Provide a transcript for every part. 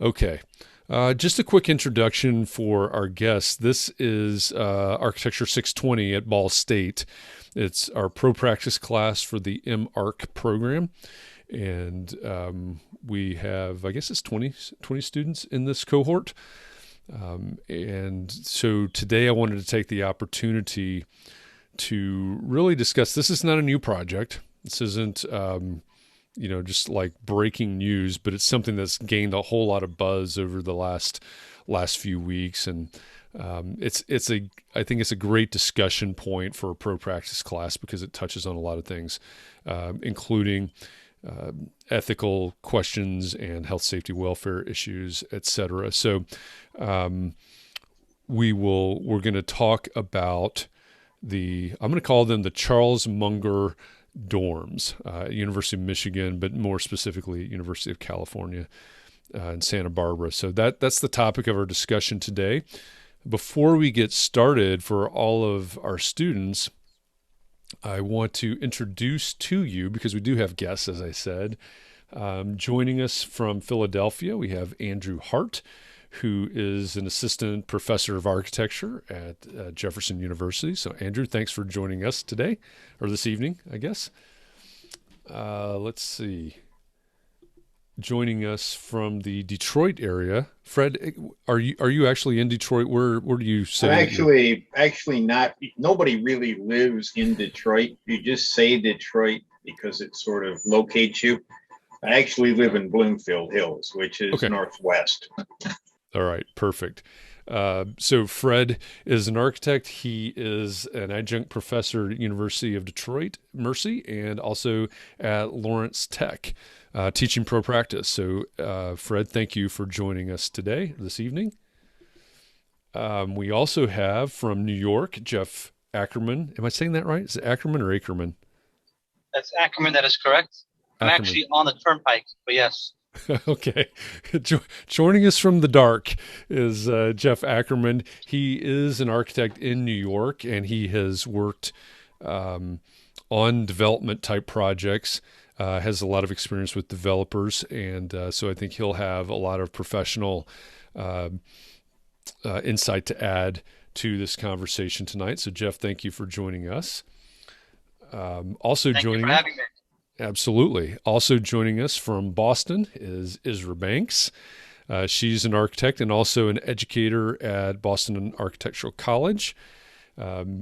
Okay. Just a quick introduction for our guests. This is Architecture 620 at Ball State. It's our pro practice class for the MArch program. And we have, I guess it's 20 students in this cohort. And so today I wanted to take the opportunity to really discuss, this is not a new project. This isn't, just like breaking news, but it's something that's gained a whole lot of buzz over the last few weeks. And I think it's a great discussion point for a pro practice class because it touches on a lot of things, including ethical questions and health, safety, welfare issues, et cetera. So we're going to talk about I'm going to call them the Charles Munger dorms at University of Michigan, but more specifically University of California in Santa Barbara. So that's the topic of our discussion today. Before we get started, for all of our students, I want to introduce to you, because we do have guests, as I said, joining us from Philadelphia, we have Andrew Hart, who is an assistant professor of architecture at Jefferson University. So Andrew, thanks for joining us today, or this evening, I guess. Let's see. Joining us from the Detroit area, Fred, are you actually in Detroit? Where do you say? I'm actually not. Nobody really lives in Detroit. You just say Detroit because it sort of locates you. I actually live in Bloomfield Hills, which is northwest. All right, perfect. So Fred is an architect. He is an adjunct professor at University of Detroit, Mercy, and also at Lawrence Tech, teaching pro practice. So Fred, thank you for joining us this evening. We also have from New York, Jeff Akerman. Am I saying that right? Is it Akerman or Akerman? That's Akerman. That is correct. I'm actually on the turnpike, but yes. Okay. Joining us from the dark is Jeff Akerman. He is an architect in New York, and he has worked on development type projects, has a lot of experience with developers, and so I think he'll have a lot of professional insight to add to this conversation tonight. So Jeff, thank you for joining us. Thank you for having me. Absolutely. Also joining us from Boston is Isra Banks. She's an architect and also an educator at Boston Architectural College.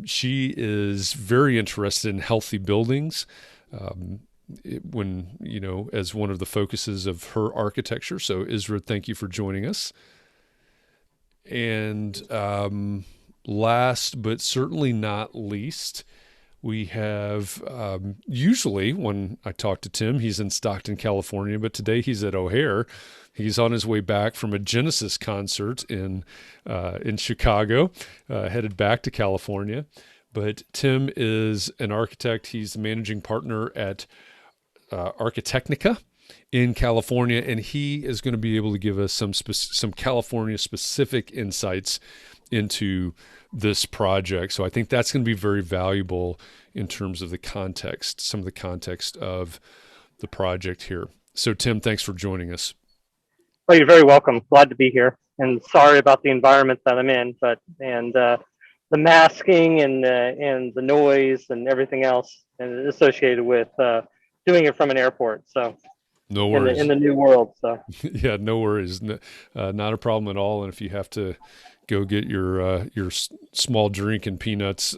She is very interested in healthy buildings as one of the focuses of her architecture. So Isra, thank you for joining us. And last but certainly not least, we have, usually when I talk to Tim, he's in Stockton, California, but today he's at O'Hare. He's on his way back from a Genesis concert in Chicago, headed back to California. But Tim is an architect. He's the managing partner at ARCHITECHNICA in California, and he is going to be able to give us some California-specific insights into this project. So I think that's going to be very valuable in terms of some of the context of the project here. So Tim, thanks for joining us. Well, you're very welcome. Glad to be here. And sorry about the environment that I'm in, and the masking and the noise and everything else associated with doing it from an airport. So no worries. In the new world. So yeah, no worries. Not a problem at all. And if you have to go get your small drink and peanuts,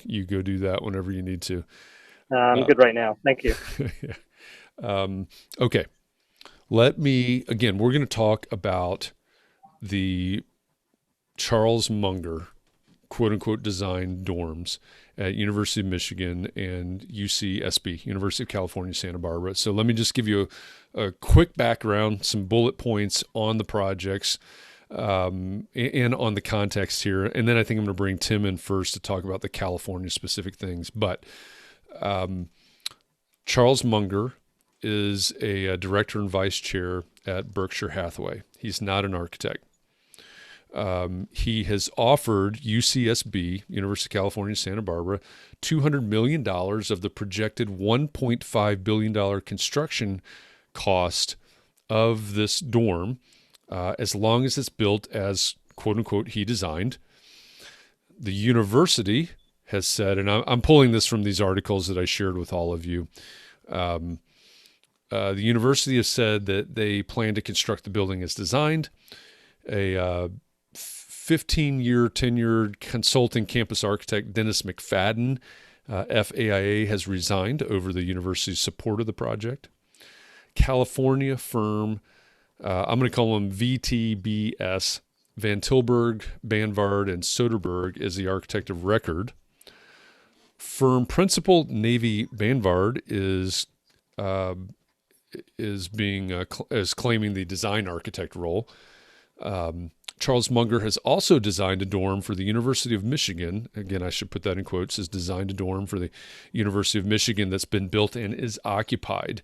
you go do that whenever you need to. I'm good right now. Thank you. Yeah. Okay. We're going to talk about the Charles Munger, quote unquote, design dorms at University of Michigan and UCSB, University of California, Santa Barbara. So let me just give you a quick background, some bullet points on the projects, and on the context here. And then I think I'm going to bring Tim in first to talk about the California specific things. But Charles Munger is a director and vice chair at Berkshire Hathaway. He's not an architect. He has offered UCSB, University of California, Santa Barbara, $200 million of the projected $1.5 billion construction cost of this dorm as long as it's built as quote unquote he designed. The university has said, and I'm pulling this from these articles that I shared with all of you. The university has said that they plan to construct the building as designed. A 15-year tenured consulting campus architect, Dennis McFadden, FAIA, has resigned over the university's support of the project. California firm, I'm going to call them VTBS, Van Tilburg, Banvard, and Soderberg, is the architect of record. Firm principal Navy Banvard is claiming the design architect role. Charles Munger has also designed a dorm for the University of Michigan. Again, I should put that in quotes, has designed a dorm for the University of Michigan that's been built and is occupied.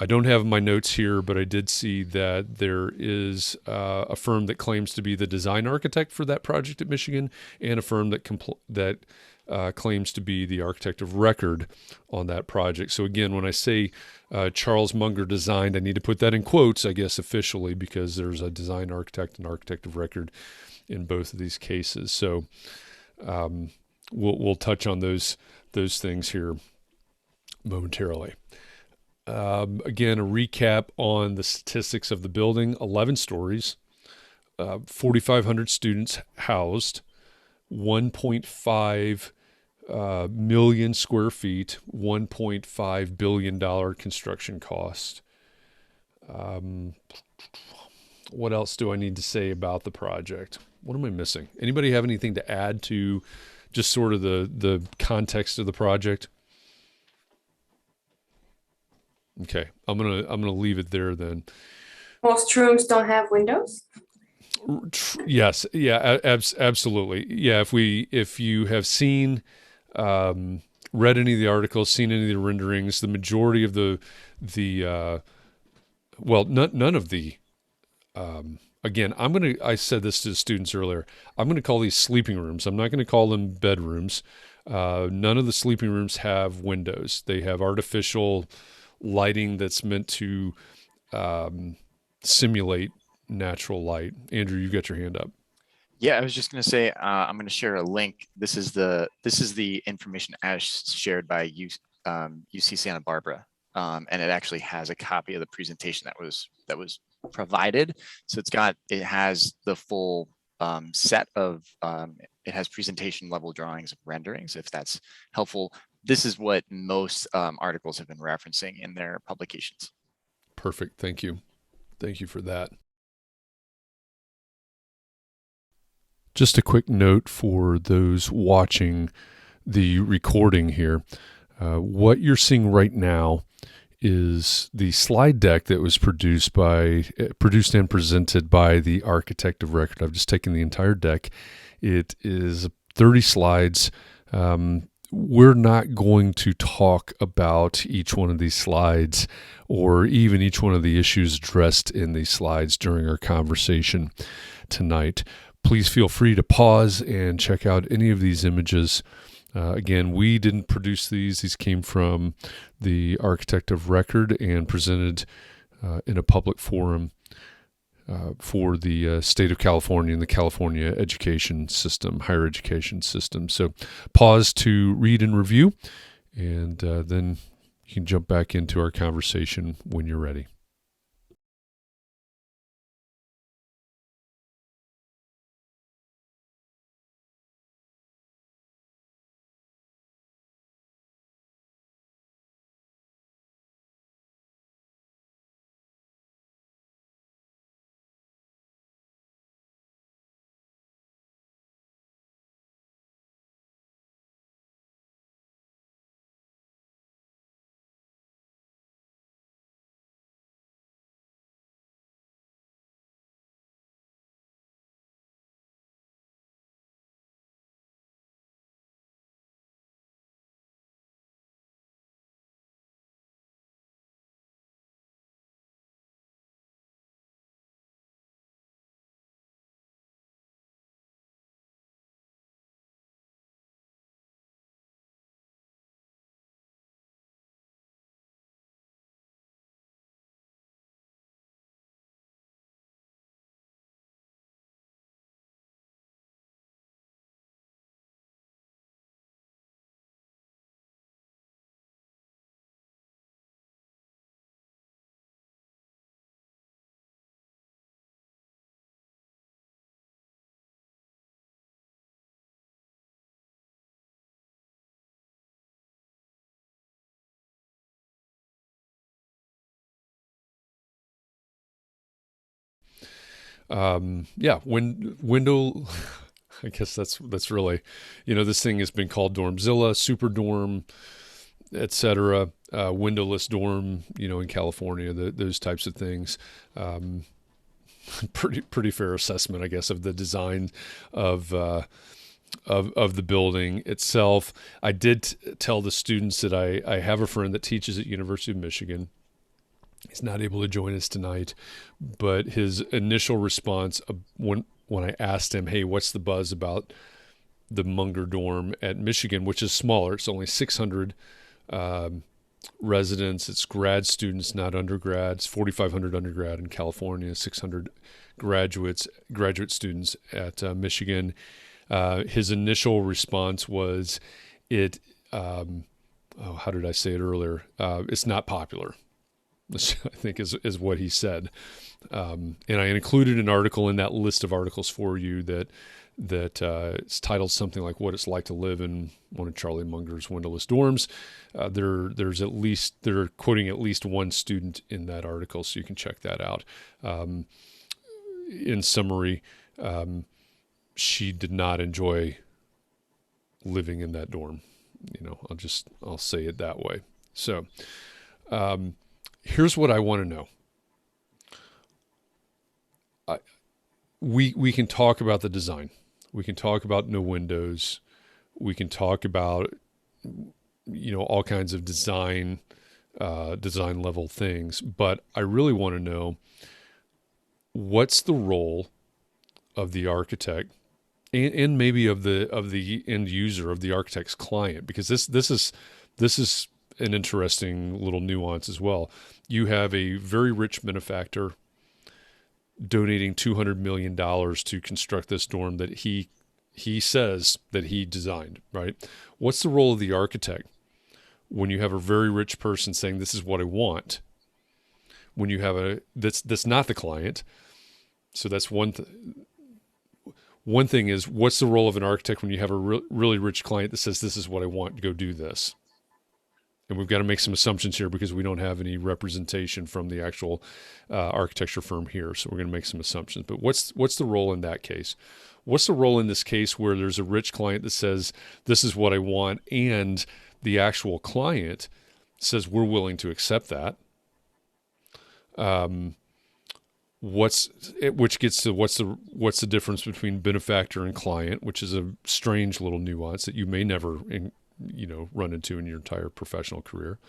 I don't have my notes here, but I did see that there is a firm that claims to be the design architect for that project at Michigan, and a firm that claims to be the architect of record on that project. So again, when I say Charles Munger designed, I need to put that in quotes, I guess, officially, because there's a design architect and architect of record in both of these cases. So we'll touch on those things here momentarily. Again, a recap on the statistics of the building: 11 stories, 4,500 students housed, 1.5 million square feet, $1.5 billion construction cost. What else do I need to say about the project? What am I missing? Anybody have anything to add to just sort of the context of the project? Okay, I'm gonna leave it there then. Most rooms don't have windows? Yes, yeah, absolutely. Yeah, if you have seen, read any of the articles, seen any of the renderings, the majority of none of the. Again, I said this to the students earlier. I'm gonna call these sleeping rooms. I'm not gonna call them bedrooms. None of the sleeping rooms have windows. They have artificial lighting that's meant to simulate natural light. Andrew, you got your hand up. Yeah, I was just going to say, I'm going to share a link. This is the information as shared by UC Santa Barbara, and it actually has a copy of the presentation that was provided. So it has the full set of it has presentation level drawings of renderings, if that's helpful. This is what most articles have been referencing in their publications. Perfect. Thank you. Thank you for that. Just a quick note for those watching the recording here. What you're seeing right now is the slide deck that was produced and presented by the architect of record. I've just taken the entire deck. It is 30 slides. We're not going to talk about each one of these slides or even each one of the issues addressed in these slides during our conversation tonight. Please feel free to pause and check out any of these images. Again, we didn't produce these. These came from the architect of record and presented in a public forum for the state of California and the California education system, higher education system. So pause to read and review, and then you can jump back into our conversation when you're ready. Yeah, window. I guess that's really, this thing has been called Dormzilla, Super Dorm, etc. Windowless dorm, in California, those types of things. Pretty fair assessment, I guess, of the design of the building itself. I did tell the students that I have a friend that teaches at University of Michigan. He's not able to join us tonight, but his initial response when I asked him, "Hey, what's the buzz about the Munger dorm at Michigan, which is smaller? It's only 600 residents. It's grad students, not undergrads. 4,500 undergrad in California, 600 graduate students at Michigan." His initial response was, how did I say it earlier? It's not popular, I think is what he said. And I included an article in that list of articles for you that it's titled something like "What It's Like to Live in One of Charlie Munger's Windowless Dorms." They're quoting at least one student in that article, so you can check that out. In summary, she did not enjoy living in that dorm. I'll say it that way. So, here's what I want to know. We can talk about the design. We can talk about no windows. We can talk about, all kinds of design level things. But I really want to know, what's the role of the architect and maybe of the end user, of the architect's client, because this is an interesting little nuance as well. You have a very rich benefactor donating $200 million to construct this dorm that he says that he designed, right? What's the role of the architect when you have a very rich person saying, "This is what I want"? When you have that's not the client. So that's one thing is, what's the role of an architect when you have a really rich client that says, "This is what I want, go do this"? And we've got to make some assumptions here because we don't have any representation from the actual architecture firm here. So we're going to make some assumptions. But what's the role in that case? What's the role in this case where there's a rich client that says, "This is what I want," and the actual client says, "We're willing to accept that"? Which gets to what's the difference between benefactor and client, which is a strange little nuance that you may never run into in your entire professional career.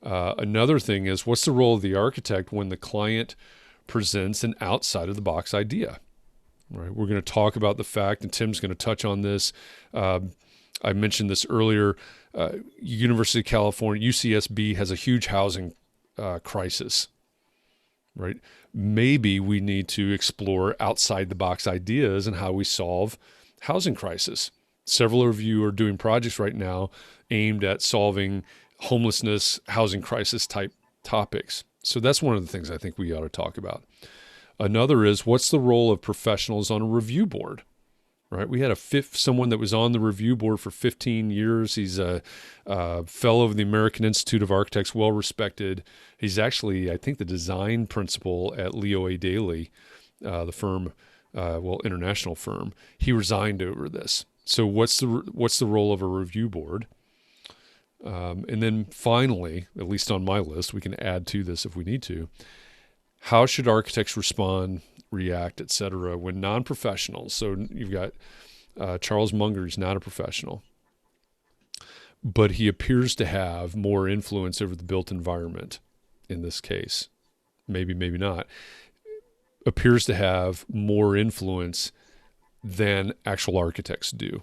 Another thing is, what's the role of the architect when the client presents an outside of the box idea? Right. We're going to talk about the fact, and Tim's going to touch on this. I mentioned this earlier. University of California, UCSB, has a huge housing crisis. Right. Maybe we need to explore outside the box ideas and how we solve housing crisis. Several of you are doing projects right now aimed at solving homelessness, housing crisis type topics. So that's one of the things I think we ought to talk about. Another is, what's the role of professionals on a review board? Right? We had someone that was on the review board for 15 years. He's a fellow of the American Institute of Architects, well respected. He's actually, I think, the design principal at Leo A. Daley, the firm, international firm. He resigned over this. So what's the role of a review board? And then finally, at least on my list, we can add to this if we need to, how should architects respond, react, et cetera, when non-professionals? So you've got Charles Munger. He's not a professional, but he appears to have more influence over the built environment in this case. Maybe not. Appears to have more influence than actual architects do.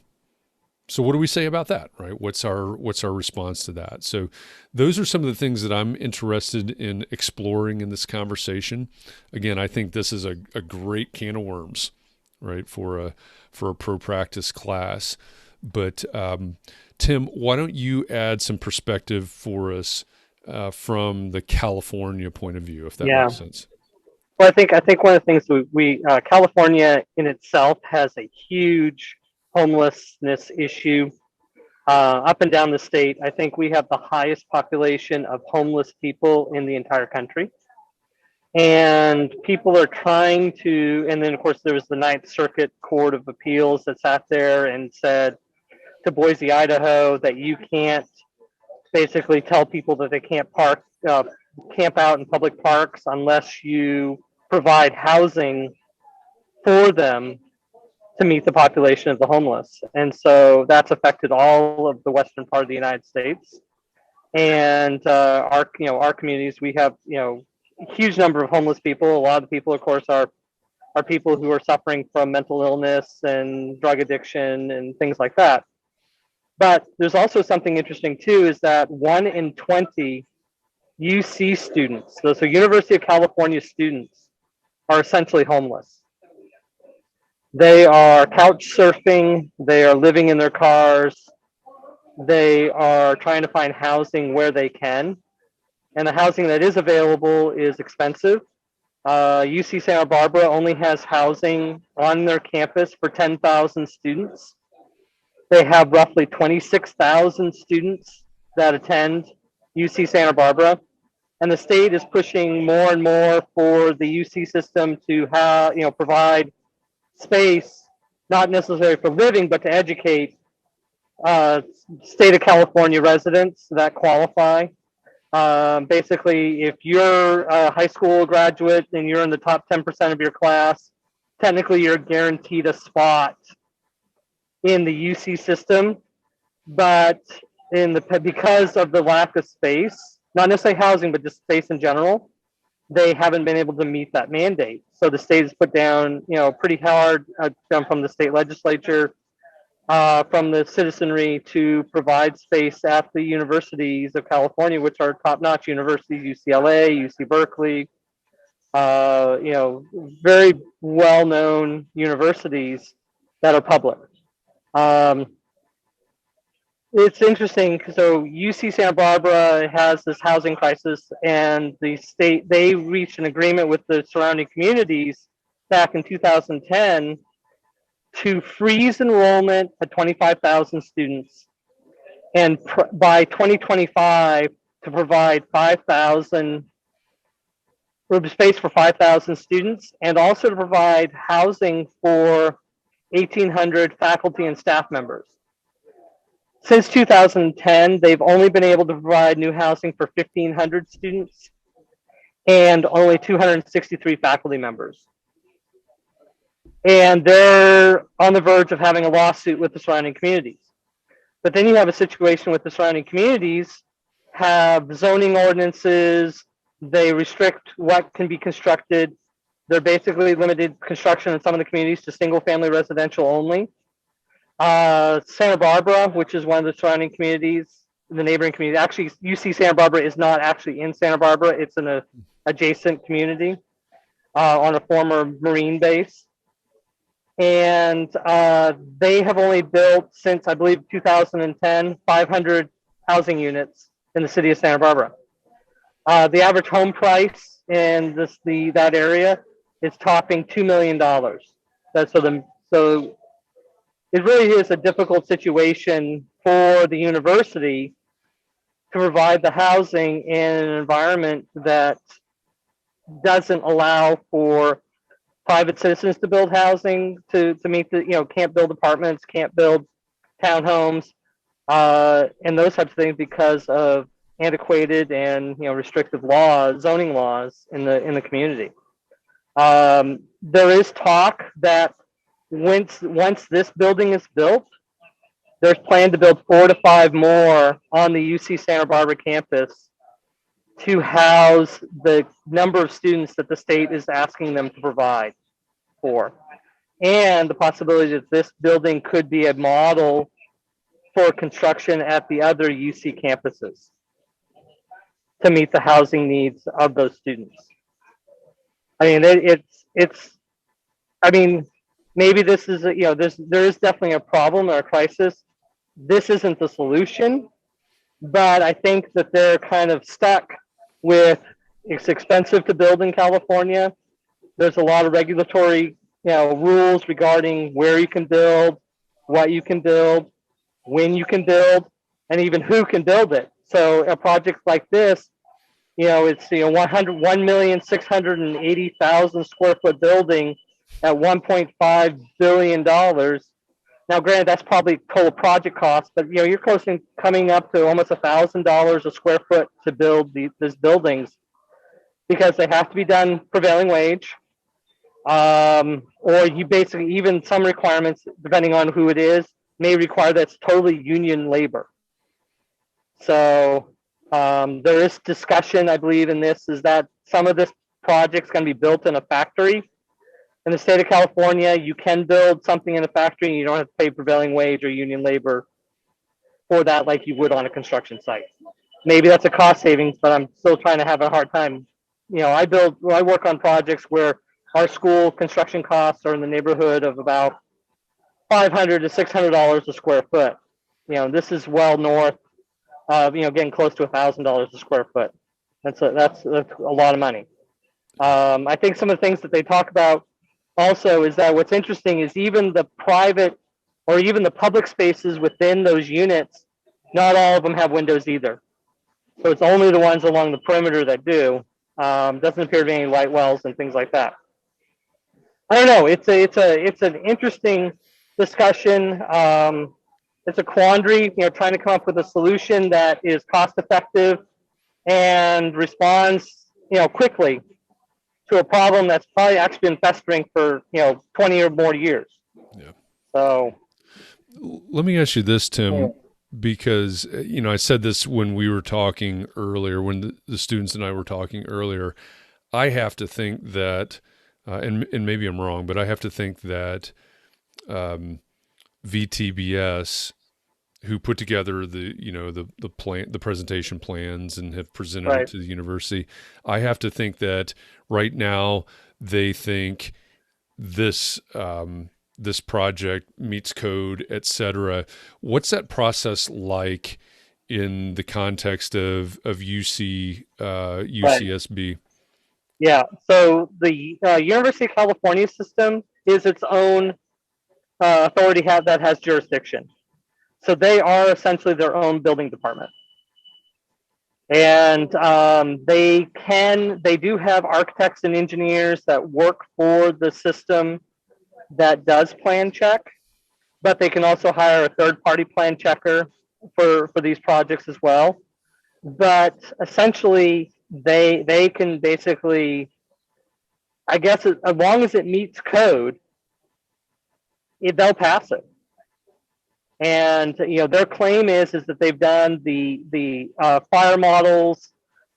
So what do we say about that, right? What's our response to that? So those are some of the things that I'm interested in exploring in this conversation. Again, I think this is a great can of worms, right, for a pro practice class. But Tim, why don't you add some perspective for us from the California point of view, if that makes sense? Well, I think one of the things we California in itself has a huge homelessness issue up and down the state. I think we have the highest population of homeless people in the entire country. And people are trying to, and then of course there was the Ninth Circuit Court of Appeals that sat there and said to Boise, Idaho, that you can't basically tell people that they can't camp out in public parks unless you provide housing for them to meet the population of the homeless. And so that's affected all of the western part of the United States. And our communities, we have a huge number of homeless people. A lot of the people, of course, are people who are suffering from mental illness and drug addiction and things like that. But there's also something interesting too, is that 1 in 20 UC students, so University of California students, are essentially homeless. They are couch surfing, they are living in their cars, they are trying to find housing where they can. And the housing that is available is expensive. UC Santa Barbara only has housing on their campus for 10,000 students. They have roughly 26,000 students that attend UC Santa Barbara. And the state is pushing more and more for the UC system to provide space, not necessarily for living, but to educate state of California residents that qualify. Basically, if you're a high school graduate and you're in the top 10% of your class, technically you're guaranteed a spot in the UC system, but because of the lack of space, not necessarily housing, but just space in general, they haven't been able to meet that mandate. So the state has put down, pretty hard from the state legislature, from the citizenry to provide space at the universities of California, which are top-notch universities, UCLA, UC Berkeley, very well-known universities that are public. It's interesting. So UC Santa Barbara has this housing crisis, and the state, they reached an agreement with the surrounding communities back in 2010 to freeze enrollment at 25,000 students, and by 2025 to provide 5,000 space for 5,000 students, and also to provide housing for 1,800 faculty and staff members. Since 2010, they've only been able to provide new housing for 1,500 students and only 263 faculty members. And they're on the verge of having a lawsuit with the surrounding communities. But then you have a situation with the surrounding communities have zoning ordinances, they restrict what can be constructed. They're basically limited construction in some of the communities to single family residential only. Santa Barbara, which is one of the surrounding communities, the neighboring community, actually UC Santa Barbara is not actually in Santa Barbara, it's in an adjacent community on a former Marine base. And they have only built, since I believe 2010, 500 housing units in the city of Santa Barbara. The average home price in that area is topping $2 million. So it really is a difficult situation for the university to provide the housing in an environment that doesn't allow for private citizens to build housing to meet the, can't build apartments, can't build townhomes, and those types of things because of antiquated and restrictive laws, zoning laws in the community. There is talk that once this building is built, there's planned to build 4 to 5 more on the UC Santa Barbara campus to house the number of students that the state is asking them to provide for. And the possibility that this building could be a model for construction at the other UC campuses to meet the housing needs of those students. I mean, maybe this is, there is definitely a problem or a crisis. This isn't the solution, but I think that they're kind of stuck with, it's expensive to build in California. There's a lot of regulatory, rules regarding where you can build, what you can build, when you can build, and even who can build it. So a project like this it's 1,680,000 square foot building at $1.5 billion. Now, granted, that's probably total project cost, but you're close to coming up to almost $1,000 a square foot to build these buildings, because they have to be done prevailing wage, or you basically, even some requirements, depending on who it is, may require that's totally union labor. So there is discussion, I believe, in this, is that some of this project's going to be built in a factory. In the state of California, you can build something in a factory and you don't have to pay prevailing wage or union labor for that like you would on a construction site. Maybe that's a cost savings, but I'm still trying to have a hard time. I work on projects where our school construction costs are in the neighborhood of about $500 to $600 a square foot. This is well north of, getting close to $1,000 a square foot. That's a lot of money. I think some of the things that they talk about also is that what's interesting is even the private or even the public spaces within those units, not all of them have windows either. So it's only the ones along the perimeter that do. Doesn't appear to be any light wells and things like that. I don't know. It's an interesting discussion. It's a quandary, trying to come up with a solution that is cost effective and responds, quickly to a problem that's probably actually been festering for 20 or more years. Yeah. So let me ask you this, Tim, because I said this when we were talking earlier, when the students and I were talking earlier. I have to think that, and maybe I'm wrong, but I have to think that VTBS, who put together the plan, the presentation plans, and have presented it to the university, I have to think that right now they think this this project meets code, etc. What's that process like in the context of UCSB? Yeah, so the University of California system is its own authority that has jurisdiction. So they are essentially their own building department. And they do have architects and engineers that work for the system that does plan check, but they can also hire a third-party plan checker for these projects as well. But essentially, they can basically, I guess, as long as it meets code, they'll pass it. And their claim is that they've done the fire models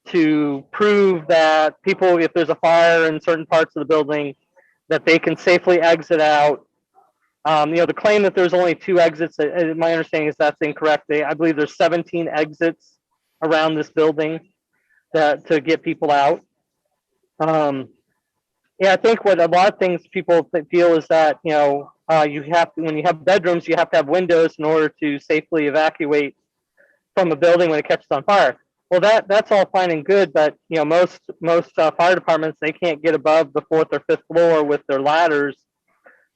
to prove that people, if there's a fire in certain parts of the building, that they can safely exit out. The claim that there's only 2 exits, my understanding is that's incorrect. I believe there's 17 exits around this building to get people out. I think what a lot of things people feel is that you have to, when you have bedrooms, you have to have windows in order to safely evacuate from a building when it catches on fire. Well, that's all fine and good, but most fire departments, they can't get above the 4th or 5th floor with their ladders,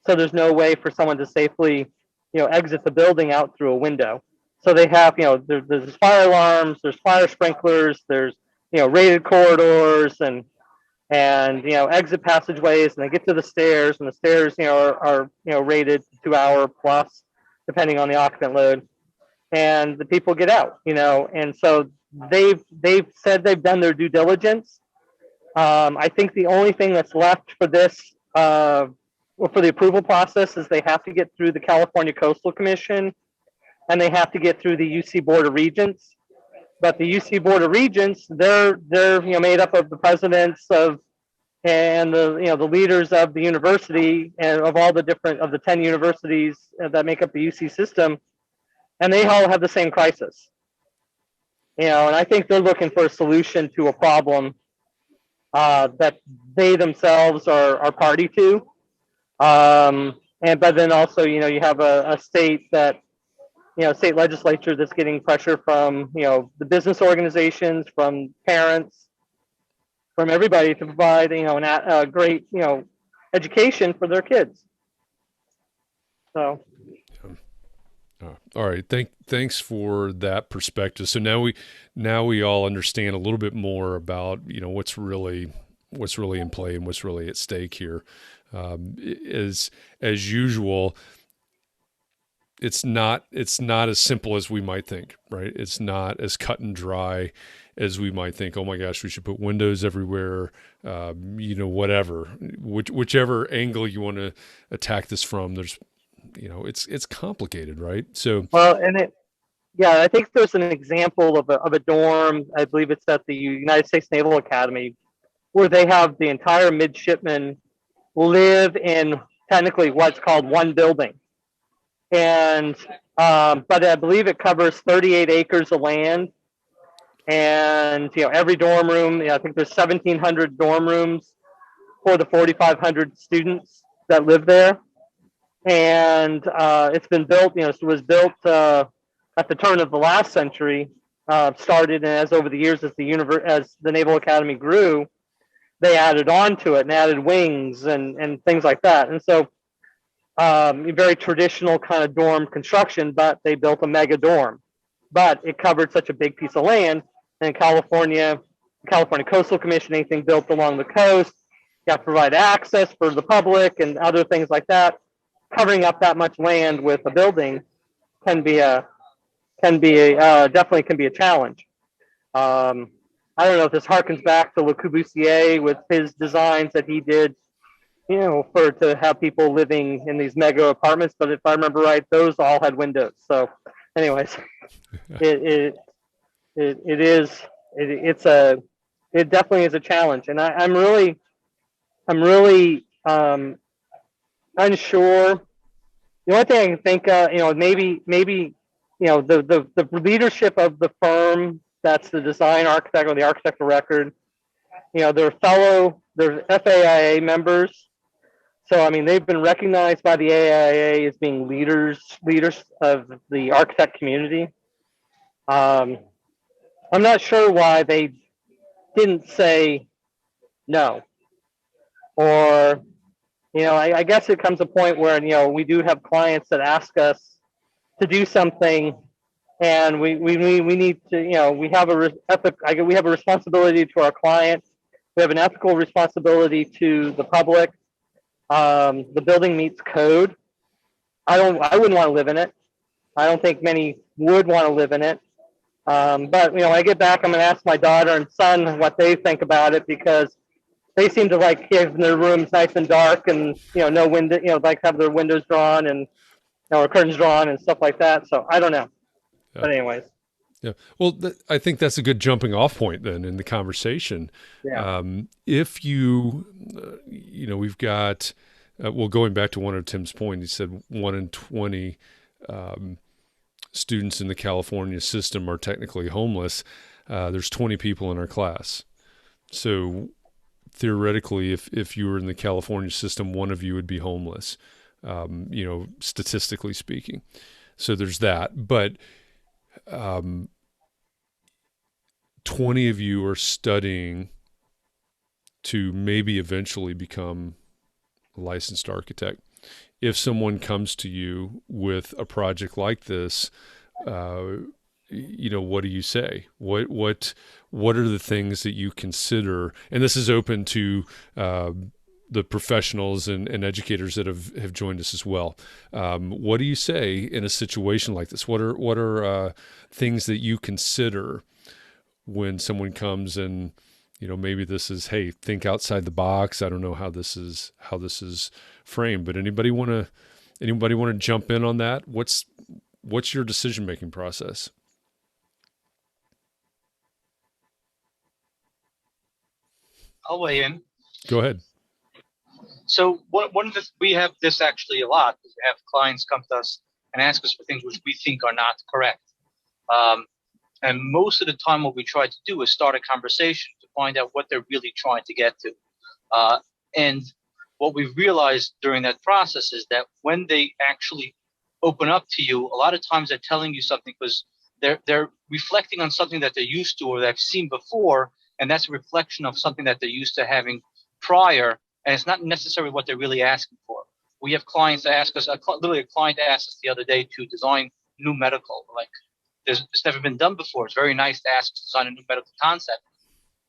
so there's no way for someone to safely exit the building out through a window. So they have there's fire alarms, there's fire sprinklers, there's rated corridors and exit passageways, and they get to the stairs, and the stairs are rated 2-hour plus depending on the occupant load, and the people get out, and so they've said they've done their due diligence. I think the only thing that's left for this for the approval process is they have to get through the California Coastal Commission, and they have to get through the UC Board of Regents. But the UC Board of Regents, they're made up of the presidents and the leaders of the university and of all the 10 universities that make up the UC system, and they all have the same crisis. And I think they're looking for a solution to a problem that they themselves are party to. But then also, you have a state that, state legislature that's getting pressure from, the business organizations, from parents, from everybody to provide, a great, education for their kids. So. All right. Thanks for that perspective. So now we all understand a little bit more about, what's really in play and what's really at stake here. As usual, it's not as simple as we might think, right? It's not as cut and dry as we might think. Oh my gosh, we should put windows everywhere. Whatever, whichever angle you want to attack this from, there's, it's complicated, right? So well, I think there's an example of a dorm. I believe it's at the United States Naval Academy, where they have the entire midshipmen live in technically what's called one building. And but I believe it covers 38 acres of land, and every dorm room. I think there's 1,700 dorm rooms for the 4,500 students that live there, and it's been built. It was built at the turn of the last century. Started, and as over the years, as the Naval Academy grew, they added on to it and added wings and things like that, and so. Very traditional kind of dorm construction, but they built a mega dorm. But it covered such a big piece of land. And in California Coastal Commission, anything built along the coast, you have to provide access for the public and other things like that. Covering up that much land with a building definitely can be a challenge. I don't know if this harkens back to Le Corbusier with his designs that he did, to have people living in these mega apartments. But if I remember right, those all had windows. So anyways, it definitely is a challenge. And I'm really unsure. The only thing I can think of, maybe, the leadership of the firm that's the design architect or the architect of record, they're FAIA members. So, I mean, they've been recognized by the AIA as being leaders of the architect community. I'm not sure why they didn't say no. Or, I guess it comes a point where, we do have clients that ask us to do something, and we need to, we have a responsibility to our client. We have an ethical responsibility to the public. The building meets code. I wouldn't want to live in it. I don't think many would want to live in it. But when I get back, I'm going to ask my daughter and son what they think about it, because they seem to like having their rooms nice and dark and no window, like have their windows drawn and or curtains drawn and stuff like that. So I don't know. Yeah. But anyways. Yeah. Well, I think that's a good jumping off point then in the conversation. Yeah. If we've got, going back to one of Tim's point, he said 1 in 20 students in the California system are technically homeless. There's 20 people in our class. So theoretically, if you were in the California system, one of you would be homeless, statistically speaking. So there's that. But 20 of you are studying to maybe eventually become a licensed architect. If someone comes to you with a project like this, what do you say? What are the things that you consider? And this is open to the professionals and educators that have joined us as well. What do you say in a situation like this? What are things that you consider when someone comes and maybe this is, hey, think outside the box. I don't know how this is framed, but anybody want to jump in on that? What's your decision making process? I'll weigh in. Go ahead. So we have this actually a lot. We have clients come to us and ask us for things which we think are not correct. And most of the time what we try to do is start a conversation to find out what they're really trying to get to. And what we've realized during that process is that when they actually open up to you, a lot of times they're telling you something because they're reflecting on something that they're used to or they've seen before, and that's a reflection of something that they're used to having prior, and it's not necessarily what they're really asking for. We have clients that ask us, literally a client asked us the other day to design new medical. Like it's never been done before. It's very nice to ask to design a new medical concept.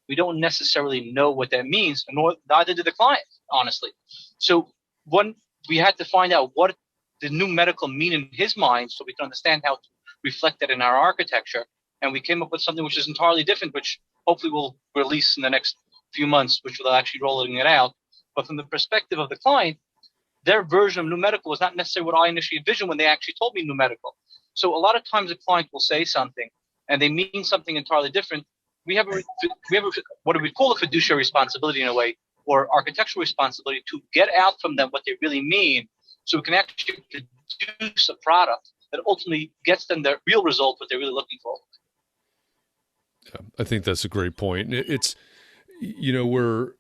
We don't necessarily know what that means, nor neither did the client, honestly. So we had to find out what the new medical mean in his mind so we can understand how to reflect that in our architecture. And we came up with something which is entirely different, which hopefully we'll release in the next few months, which will actually rolling it out. But from the perspective of the client, their version of new medical was not necessarily what I initially envisioned when they actually told me new medical. So a lot of times a client will say something and they mean something entirely different. We have what we call a fiduciary responsibility in a way, or architectural responsibility to get out from them what they really mean, so we can actually produce a product that ultimately gets them their real result, what they're really looking for. Yeah, I think that's a great point. It's, we're,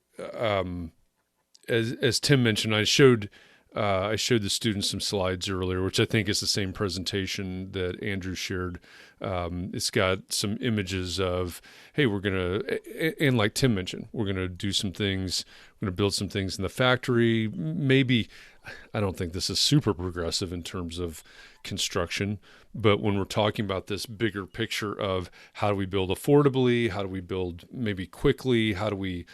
as Tim mentioned, I showed the students some slides earlier, which I think is the same presentation that Andrew shared. It's got some images of, hey, we're going to, and like Tim mentioned, we're going to do some things, we're going to build some things in the factory. Maybe, I don't think this is super progressive in terms of construction, but when we're talking about this bigger picture of how do we build affordably, how do we build maybe quickly, how do we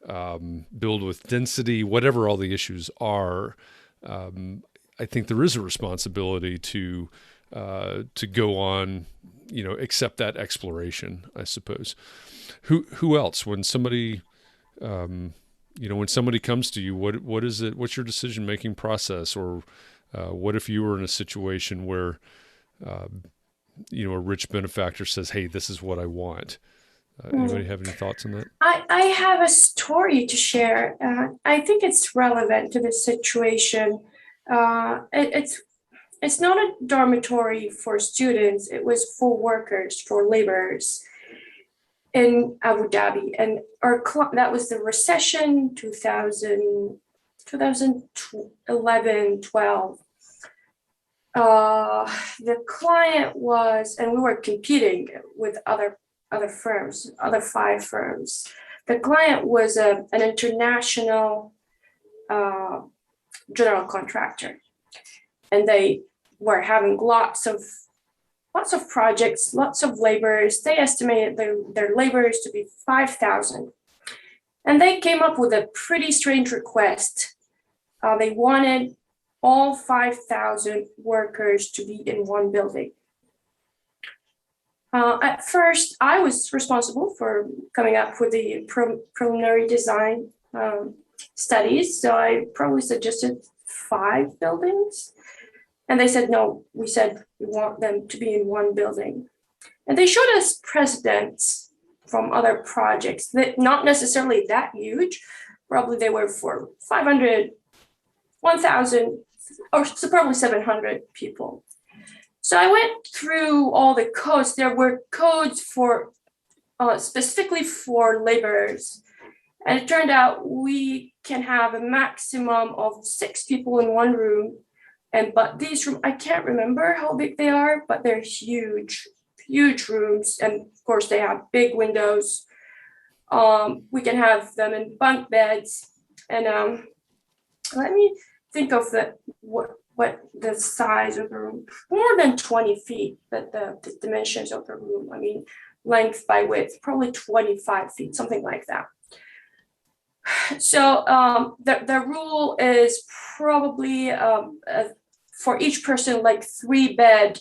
build with density, whatever all the issues are, I think there is a responsibility to go on, accept that exploration, I suppose. Who else? When somebody, when somebody comes to you, what is it? What's your decision-making process? Or what if you were in a situation where, a rich benefactor says, "Hey, this is what I want." Anybody have any thoughts on that? I have a story to share. I think it's relevant to the situation. It's not a dormitory for students. It was for workers, for laborers in Abu Dhabi. And that was the recession, 2011, 12. The client was, and we were competing with other firms, other 5 firms. The client was an international general contractor, and they were having lots of projects, lots of laborers. They estimated their laborers to be 5,000, and they came up with a pretty strange request. They wanted all 5,000 workers to be in one building. At first, I was responsible for coming up with the preliminary design studies. So I probably suggested 5 buildings. And they said, no, we said we want them to be in one building. And they showed us precedents from other projects that not necessarily that huge. Probably they were for 500, 1,000, or so probably 700 people. So I went through all the codes. There were codes for specifically for laborers. And it turned out we can have a maximum of 6 people in one room. But these rooms, I can't remember how big they are, but they're huge, huge rooms. And of course they have big windows. We can have them in bunk beds. And let me think of what the size of the room, more than 20 feet, but the dimensions of the room, I mean, length by width, probably 25 feet, something like that. So the rule is probably for each person, like 3 bed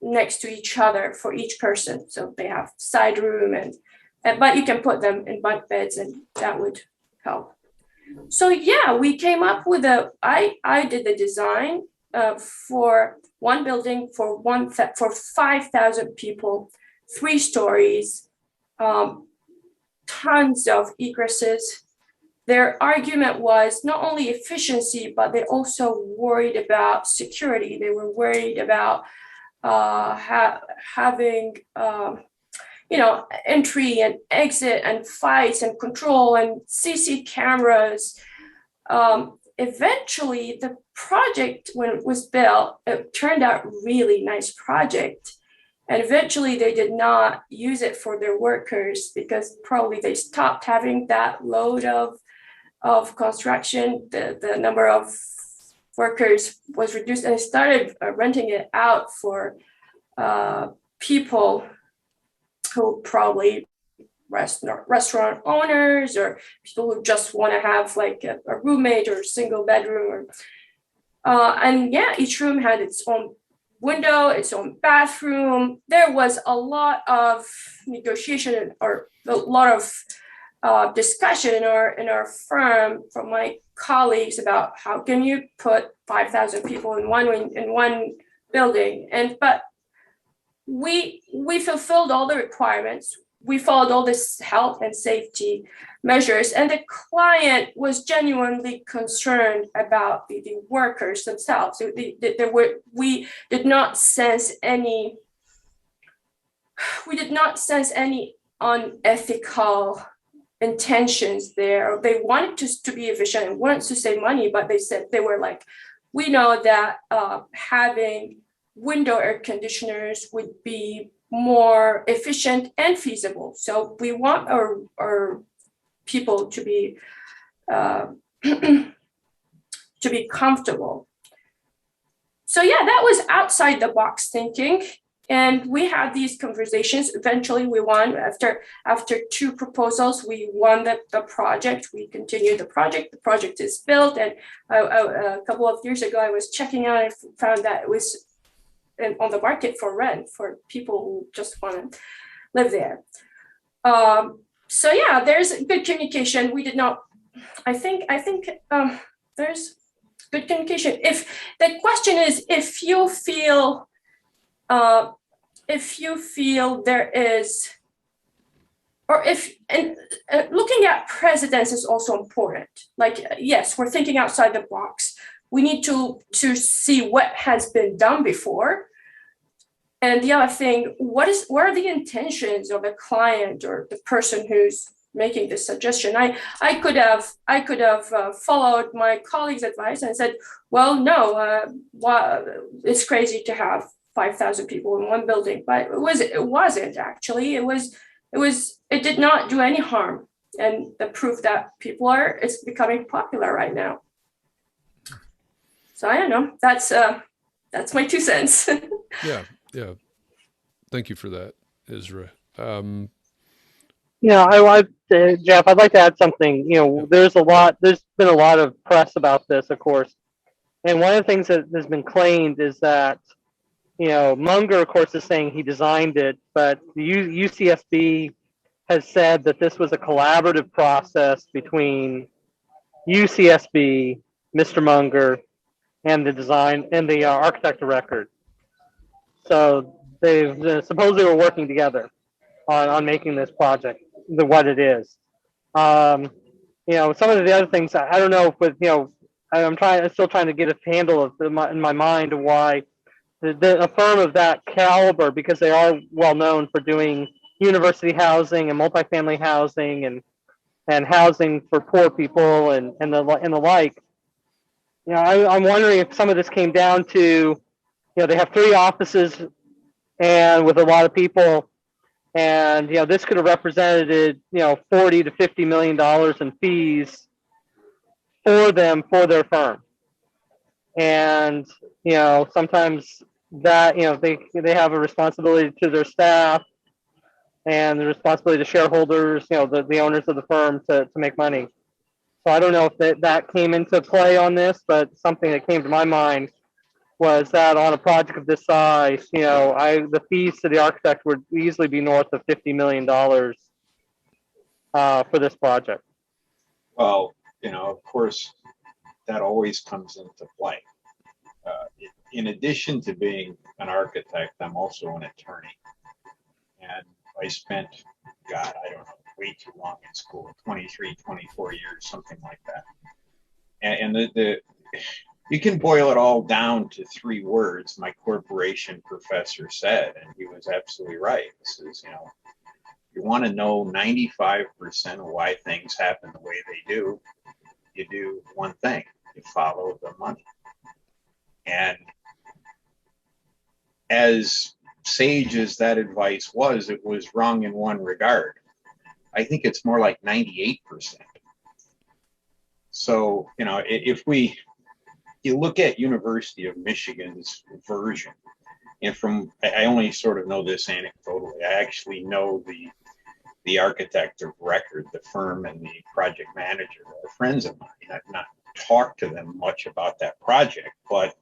next to each other for each person. So they have side room but you can put them in bunk beds and that would help. So yeah, we came up with I did the design for one building for 5,000 people, 3 stories, tons of egresses. Their argument was not only efficiency, but they also worried about security. They were worried about having entry and exit and fights and control and CC cameras. Eventually, the project, when it was built, it turned out really nice project. And eventually they did not use it for their workers because probably they stopped having that load of construction. The number of workers was reduced, and I started renting it out for people who probably restaurant owners or people who just want to have like a roommate or a single bedroom. And yeah, each room had its own window, its own bathroom. There was a lot of negotiation or a lot of discussion in our firm from my colleagues about how can you put 5,000 people in one building. But we fulfilled all the requirements. We followed all this health and safety measures, and the client was genuinely concerned about the workers themselves. We did not sense any unethical intentions there. They wanted to be efficient and wanted to save money, but they were like, we know that having window air conditioners would be more efficient and feasible. So we want our people to be to be comfortable. So yeah, that was outside the box thinking. And we had these conversations. Eventually we won. After 2 proposals, we won the project. We continued the project. The project is built. And a couple of years ago, I was checking out and found that it was on the market for rent for people who just want to live there. So yeah, there's good communication. We did not, I think there's good communication. If the question is, if you feel there is, or if, and looking at precedents is also important. Like, yes, we're thinking outside the box. We need to see what has been done before. And the other thing, what are the intentions of the client or the person who's making this suggestion? I could have followed my colleague's advice and said, well, no, it's crazy to have 5,000 people in one building, but it wasn't actually. It did not do any harm, and the proof that it's becoming popular right now. So I don't know. That's my 2 cents. Yeah. Thank you for that, Isra. Jeff, I'd like to add something. There's been a lot of press about this, of course. And one of the things that has been claimed is that, Munger, of course, is saying he designed it, but the UCSB has said that this was a collaborative process between UCSB, Mr. Munger, and the design and the architect of record. So they've supposedly were working together on making this project what it is. Some of the other things I don't know if I'm still trying to get a handle of in my mind of why a firm of that caliber, because they are well known for doing university housing and multifamily housing and housing for poor people and the like. I'm wondering if some of this came down to, they have 3 offices and with a lot of people, and this could have represented $40 to $50 million in fees for their firm. And sometimes that they have a responsibility to their staff and the responsibility to shareholders, the owners of the firm to make money. So I don't know if that came into play on this, but something that came to my mind was that on a project of this size, the fees to the architect would easily be north of $50 million for this project. Well, of course, that always comes into play. In addition to being an architect, I'm also an attorney. And I spent, I don't know, way too long in school, 23, 24 years, something like that. And you can boil it all down to 3 words, my corporation professor said, and he was absolutely right. This is, you want to know 95% of why things happen the way they do, you do one thing, you follow the money. And as sage as that advice was, it was wrong in one regard. I think it's more like 98%. So, if we you look at University of Michigan's version, and I only sort of know this anecdotally. I actually know the architect of record, the firm, and the project manager are friends of mine. I've not talked to them much about that project, but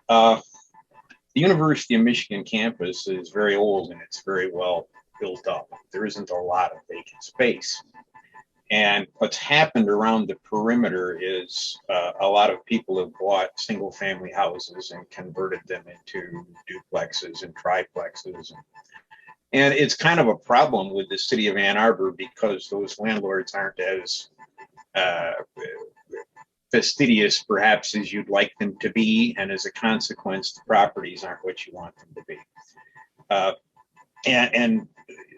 the University of Michigan campus is very old and it's very well built up. There isn't a lot of vacant space. And what's happened around the perimeter is a lot of people have bought single family houses and converted them into duplexes and triplexes. And it's kind of a problem with the city of Ann Arbor because those landlords aren't as fastidious perhaps as you'd like them to be. And as a consequence, the properties aren't what you want them to be. And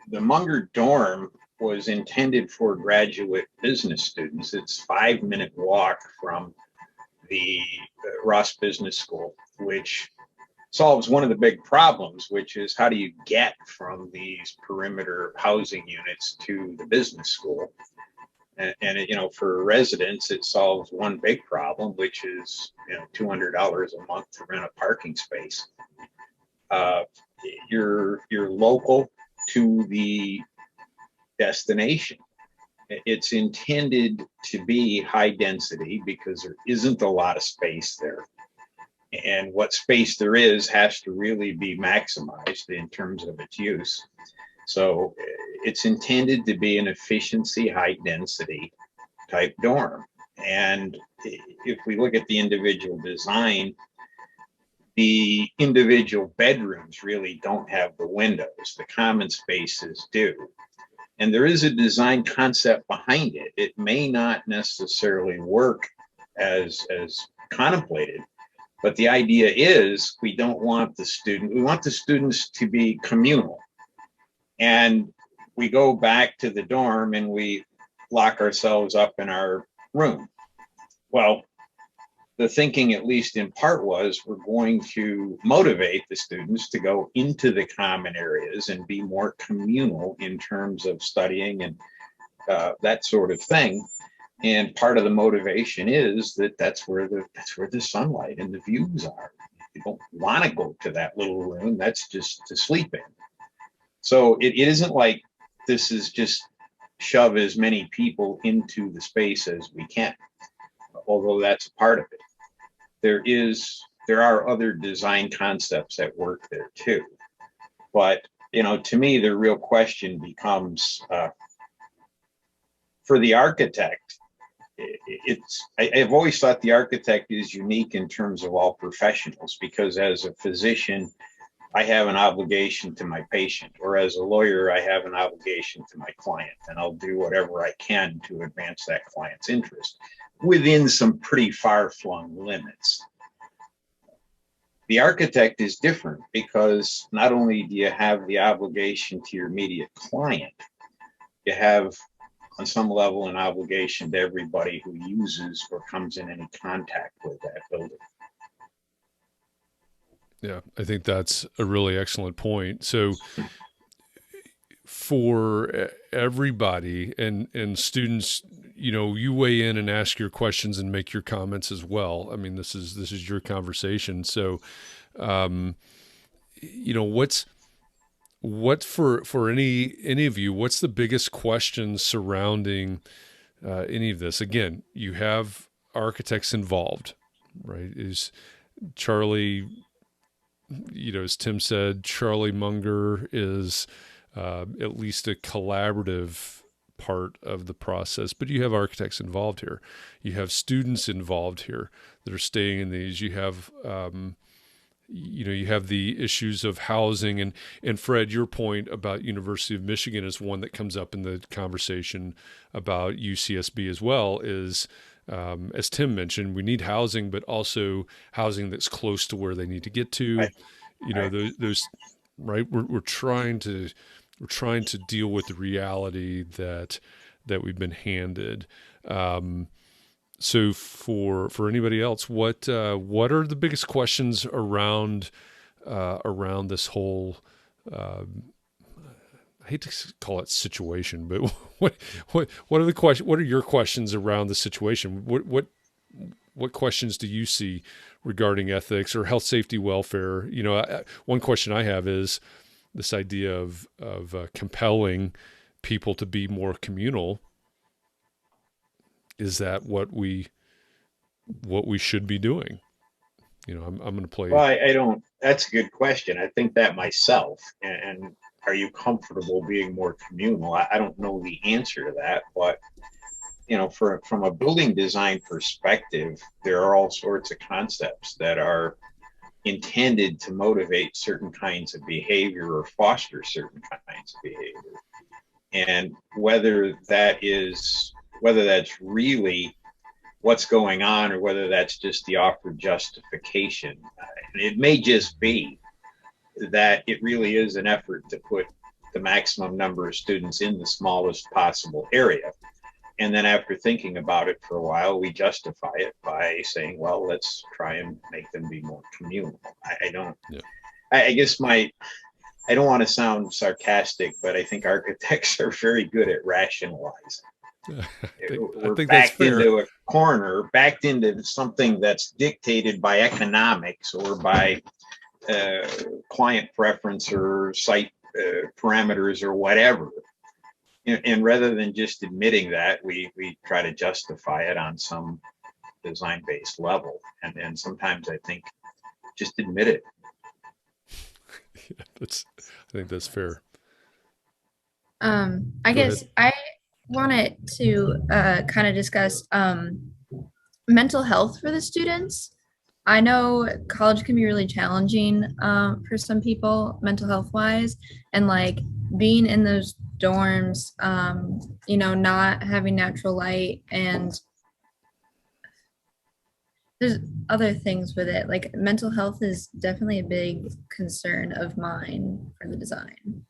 the Munger dorm was intended for graduate business students. It's a 5-minute walk from the Ross Business School, which solves one of the big problems, which is how do you get from these perimeter housing units to the business school? And you know, for residents, it solves one big problem, which is, you know, $200 a month to rent a parking space. You're local to the destination. It's intended to be high density because there isn't a lot of space there. And what space there is has to really be maximized in terms of its use. So it's intended to be an efficiency, high density type dorm. And if we look at the individual design, the individual bedrooms really don't have the windows. The common spaces do. And there is a design concept behind it. It may not necessarily work as contemplated, but the idea is we want the students to be communal. And we go back to the dorm and we lock ourselves up in our room. Well, the thinking, at least in part, was we're going to motivate the students to go into the common areas and be more communal in terms of studying and that sort of thing. And part of the motivation is that's where the sunlight and the views are. You don't want to go to that little room. That's just to sleep in. So it isn't like this is just shove as many people into the space as we can, although that's a part of it. There are other design concepts at work there too. But, you know, to me, the real question becomes, for the architect, I've always thought the architect is unique in terms of all professionals, because as a physician, I have an obligation to my patient, or as a lawyer, I have an obligation to my client, and I'll do whatever I can to advance that client's interest within some pretty far-flung limits. The architect is different because not only do you have the obligation to your immediate client, you have on some level an obligation to everybody who uses or comes in any contact with that building. Yeah, I think that's a really excellent point. So for everybody and students, you know, you weigh in and ask your questions and make your comments as well. I mean, this is your conversation. So, you know, what for any of you, what's the biggest question surrounding any of this? Again, you have architects involved, right? Is Charlie, you know, as Tim said, Charlie Munger is at least a collaborative part of the process, but you have architects involved here. You have students involved here that are staying in these. You have, you know, you have the issues of housing, and Fred, your point about University of Michigan is one that comes up in the conversation about UCSB as well. Is as Tim mentioned, we need housing, but also housing that's close to where they need to get to. Right. You know, those right. We're trying to deal with the reality that we've been handed. So for anybody else, what are the biggest questions around this whole? I hate to call it situation, what are the questions? What are your questions around the situation? What what questions do you see regarding ethics or health, safety, welfare? You know, one question I have is this idea of compelling people to be more communal. Is that what we should be doing? You know, I'm going to play. Well, I don't. That's a good question. I think that myself. And are you comfortable being more communal? I don't know the answer to that, but you know, from a building design perspective, there are all sorts of concepts that are intended to motivate certain kinds of behavior or foster certain kinds of behavior. And whether that's really what's going on, or whether that's just the offered justification. And it may just be that it really is an effort to put the maximum number of students in the smallest possible area. And then after thinking about it for a while, we justify it by saying, well, let's try and make them be more communal. I guess I don't want to sound sarcastic, but I think architects are very good at rationalizing. We're backed into a corner, backed into something that's dictated by economics or by client preference or site parameters or whatever. And rather than just admitting that, we try to justify it on some design-based level. And sometimes I think just admit it. Yeah, I think that's fair. I guess I wanted to kind of discuss mental health for the students. I know college can be really challenging for some people, mental health wise, and like being in those dorms, you know, not having natural light, and there's other things with it. Like mental health is definitely a big concern of mine for the design,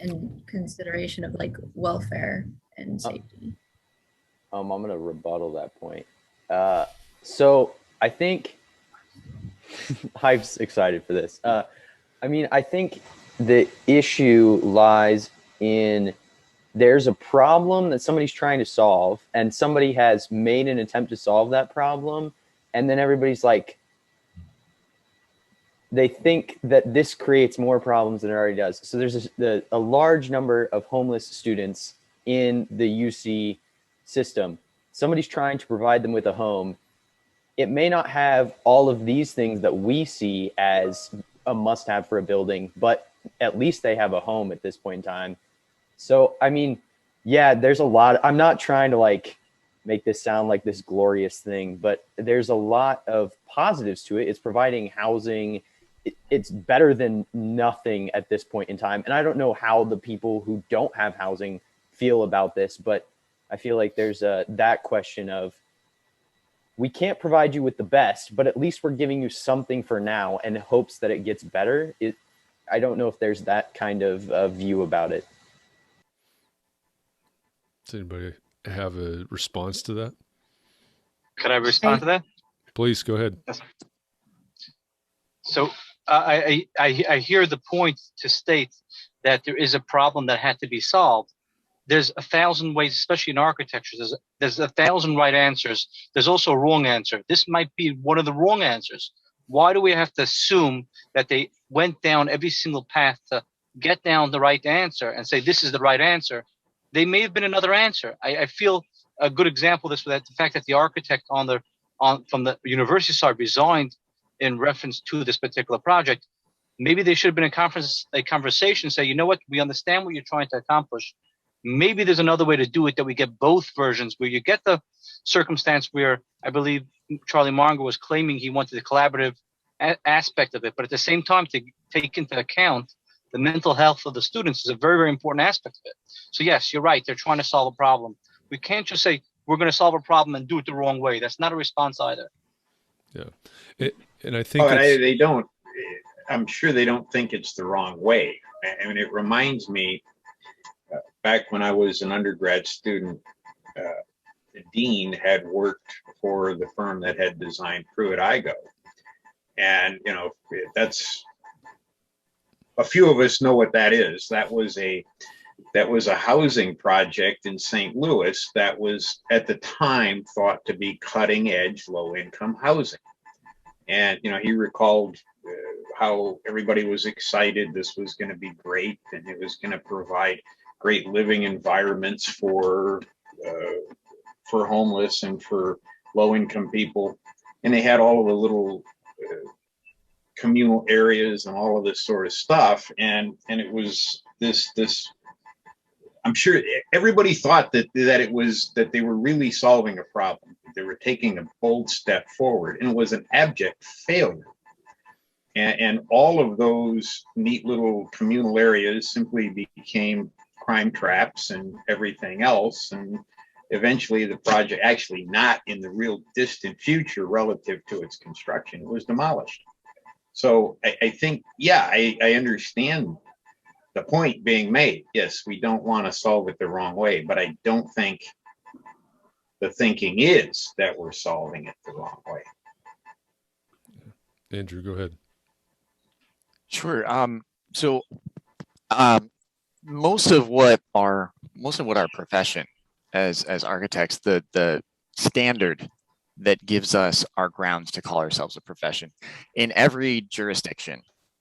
and consideration of like welfare and safety. I'm gonna rebuttal that point. So I think I'm excited for this. I mean, I think the issue lies in there's a problem that somebody's trying to solve, and somebody has made an attempt to solve that problem, and then everybody's like, they think that this creates more problems than it already does. So there's a large number of homeless students in the UC system. Somebody's trying to provide them with a home. It may not have all of these things that we see as a must-have for a building, but at least they have a home at this point in time. So, I mean, yeah, there's a lot. I'm not trying to like make this sound like this glorious thing, but there's a lot of positives to it. It's providing housing. It's better than nothing at this point in time. And I don't know how the people who don't have housing feel about this, but I feel like there's that question of, we can't provide you with the best, but at least we're giving you something for now in hopes that it gets better. I don't know if there's that kind of view about it. Does anybody have a response to that? Could I respond to that? Please go ahead. Yes. So I hear the point to state that there is a problem that had to be solved. There's 1,000 ways, especially in architecture. There's 1,000 right answers. There's also a wrong answer. This might be one of the wrong answers. Why do we have to assume that they went down every single path to get down the right answer and say this is the right answer? They may have been another answer. I feel a good example of this with the fact that the architect from the university side resigned in reference to this particular project. Maybe they should have been a conversation, say, you know what, we understand what you're trying to accomplish. Maybe there's another way to do it that we get both versions, where you get the circumstance where I believe Charlie Munger was claiming he wanted the collaborative aspect of it, but at the same time to take into account the mental health of the students is a very, very important aspect of it. So yes, you're right. They're trying to solve a problem. We can't just say we're going to solve a problem and do it the wrong way. That's not a response either. Yeah. And I think they don't, I'm sure they don't think it's the wrong way. I mean, it reminds me back when I was an undergrad student, the dean had worked for the firm that had designed Pruitt-Igoe. And, you know, that's, a few of us know what that is. That was a that was a housing project in St. Louis that was at the time thought to be cutting edge low income housing. And, you know, he recalled how everybody was excited. This was going to be great, and it was going to provide great living environments for homeless and for low income people. And they had all of the little communal areas and all of this sort of stuff. And it was this, I'm sure everybody thought that it was, that they were really solving a problem. They were taking a bold step forward, and it was an abject failure. And all of those neat little communal areas simply became crime traps and everything else. And eventually the project, actually not in the real distant future relative to its construction, was demolished. So I think, yeah, I understand the point being made. Yes, we don't want to solve it the wrong way, but I don't think the thinking is that we're solving it the wrong way. Andrew, go ahead. Sure. So most of what our profession as architects, the standard that gives us our grounds to call ourselves a profession in every jurisdiction,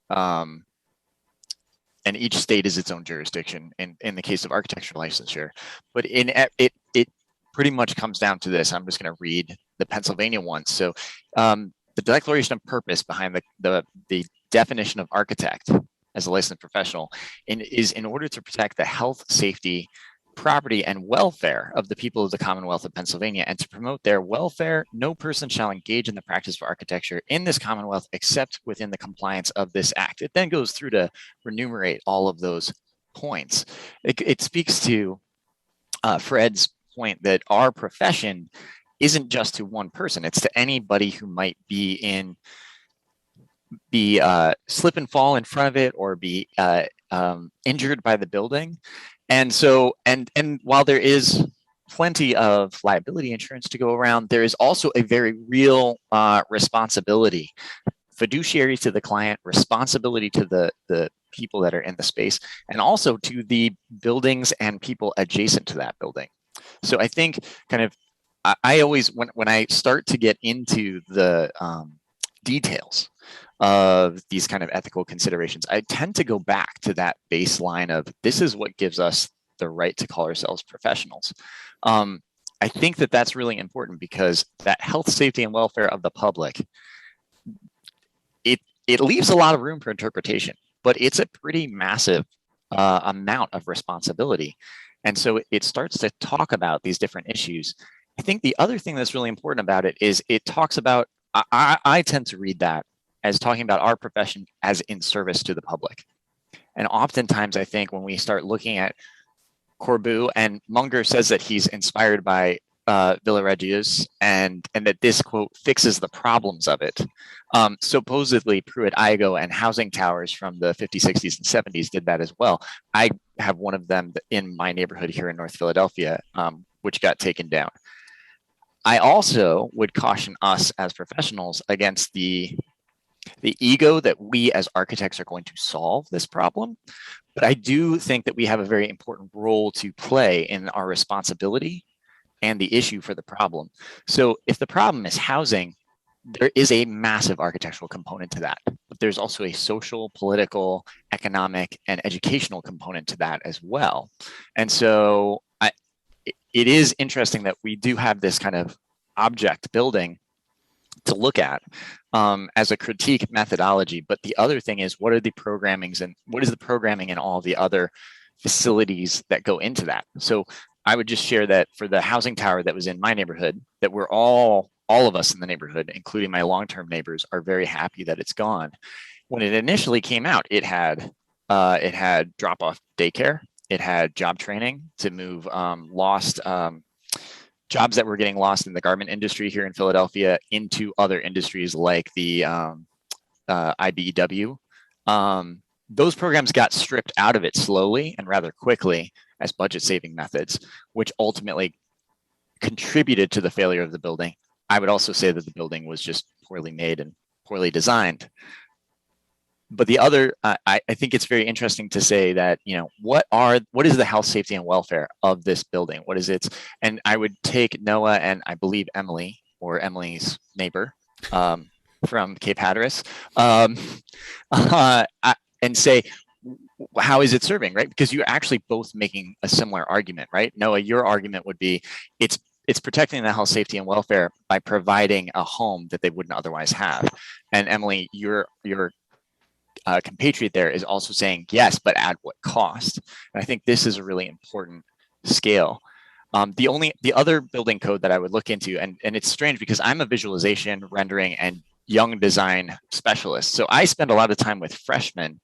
and each state is its own jurisdiction in the case of architecture licensure, but it pretty much comes down to this. I'm just going to read the Pennsylvania one. So the declaration of purpose behind the definition of architect as a licensed professional is in order to protect the health, safety, property, and welfare of the people of the Commonwealth of Pennsylvania, and to promote their welfare, no person shall engage in the practice of architecture in this Commonwealth except within the compliance of this act. It then goes through to enumerate all of those points. It speaks to Fred's point that our profession isn't just to one person, it's to anybody who might be slip and fall in front of it, or be injured by the building. And so, and while there is plenty of liability insurance to go around, there is also a very real responsibility, fiduciary to the client, responsibility to the people that are in the space, and also to the buildings and people adjacent to that building. So I think kind of, I always, when I start to get into the details of these kind of ethical considerations, I tend to go back to that baseline of this is what gives us the right to call ourselves professionals. I think that that's really important, because that health, safety, and welfare of the public, it leaves a lot of room for interpretation, but it's a pretty massive amount of responsibility. And so it starts to talk about these different issues. I think the other thing that's really important about it is it talks about, I tend to read that as talking about our profession as in service to the public. And oftentimes I think when we start looking at Corbu, and Munger says that he's inspired by Villaregius, and that this, quote, fixes the problems of it. Supposedly Pruitt-Igoe and housing towers from the 50s, 60s, and 70s did that as well. I have one of them in my neighborhood here in North Philadelphia, which got taken down. I also would caution us as professionals against the ego that we as architects are going to solve this problem. But I do think that we have a very important role to play in our responsibility and the issue for the problem. So if the problem is housing, there is a massive architectural component to that, but there's also a social, political, economic, and educational component to that as well. And so it is interesting that we do have this kind of object building to look at as a critique methodology. But the other thing is, what are the programmings, and what is the programming and all the other facilities that go into that? So I would just share that for the housing tower that was in my neighborhood, that we're all of us in the neighborhood, including my long-term neighbors, are very happy that it's gone. When it initially came out, it had drop-off daycare, it had job training to move lost jobs that were getting lost in the garment industry here in Philadelphia into other industries like the IBEW. Those programs got stripped out of it slowly and rather quickly as budget saving methods, which ultimately contributed to the failure of the building. I would also say that the building was just poorly made and poorly designed. but the other, I think it's very interesting to say that, what is the health, safety, and welfare of this building? What is its, and I would take Noah and I believe Emily, or Emily's neighbor, from Cape Hatteras, and say, how is it serving, right? Because you're actually both making a similar argument, right? Noah, your argument would be, it's protecting the health, safety, and welfare by providing a home that they wouldn't otherwise have. And Emily, your compatriot there is also saying, yes, but at what cost? And I think this is a really important scale. The other building code that I would look into, and it's strange because I'm a visualization, rendering, and young design specialist. So I spend a lot of time with freshmen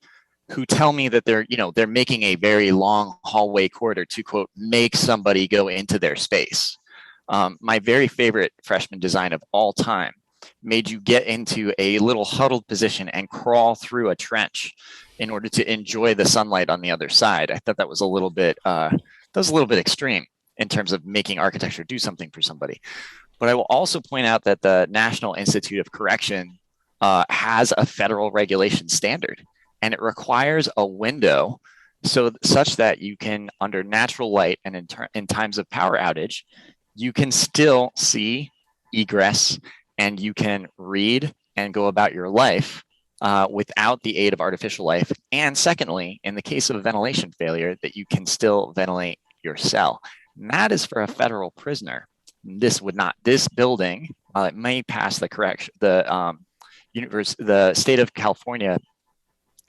who tell me that they're making a very long hallway corridor to, quote, make somebody go into their space. My very favorite freshman design of all time made you get into a little huddled position and crawl through a trench in order to enjoy the sunlight on the other side. I thought that was a little bit extreme in terms of making architecture do something for somebody. But I will also point out that the National Institute of Correction has a federal regulation standard, and it requires a window such that you can, under natural light and in times of power outage, you can still see, egress, and you can read and go about your life without the aid of artificial life. And secondly, in the case of a ventilation failure, that you can still ventilate your cell. And that is for a federal prisoner. This building, while it may pass the state of California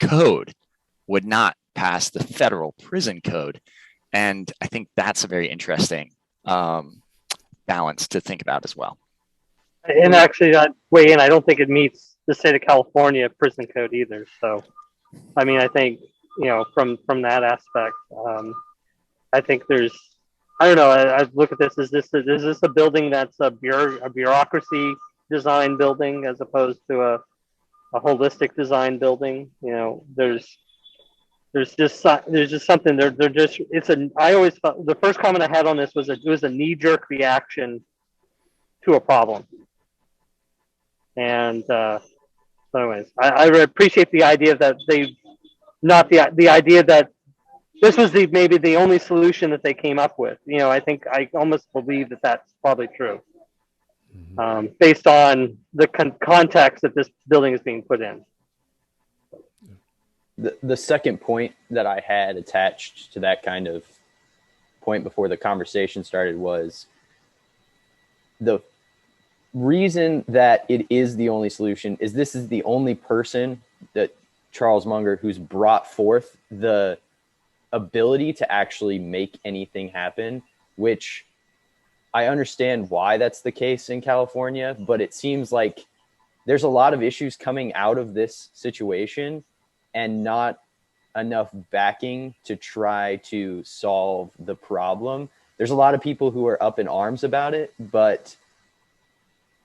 code, would not pass the federal prison code. And I think that's a very interesting balance to think about as well. And actually, that weigh in, I don't think it meets the state of California prison code either. So, I mean, I think, from that aspect, I think I don't know. I look at this. Is this a building that's a bureaucracy design building as opposed to a holistic design building? There's just something. I always thought the first comment I had on this was it was a knee-jerk reaction to a problem. And anyways, I appreciate the idea that the idea that this was maybe the only solution that they came up with. I think I almost believe that that's probably true, based on the context that this building is being put in. The second point that I had attached to that kind of point before the conversation started was the reason that it is the only solution is this is the only person, that Charles Munger, who's brought forth the ability to actually make anything happen, which I understand why that's the case in California, but it seems like there's a lot of issues coming out of this situation and not enough backing to try to solve the problem. There's a lot of people who are up in arms about it, but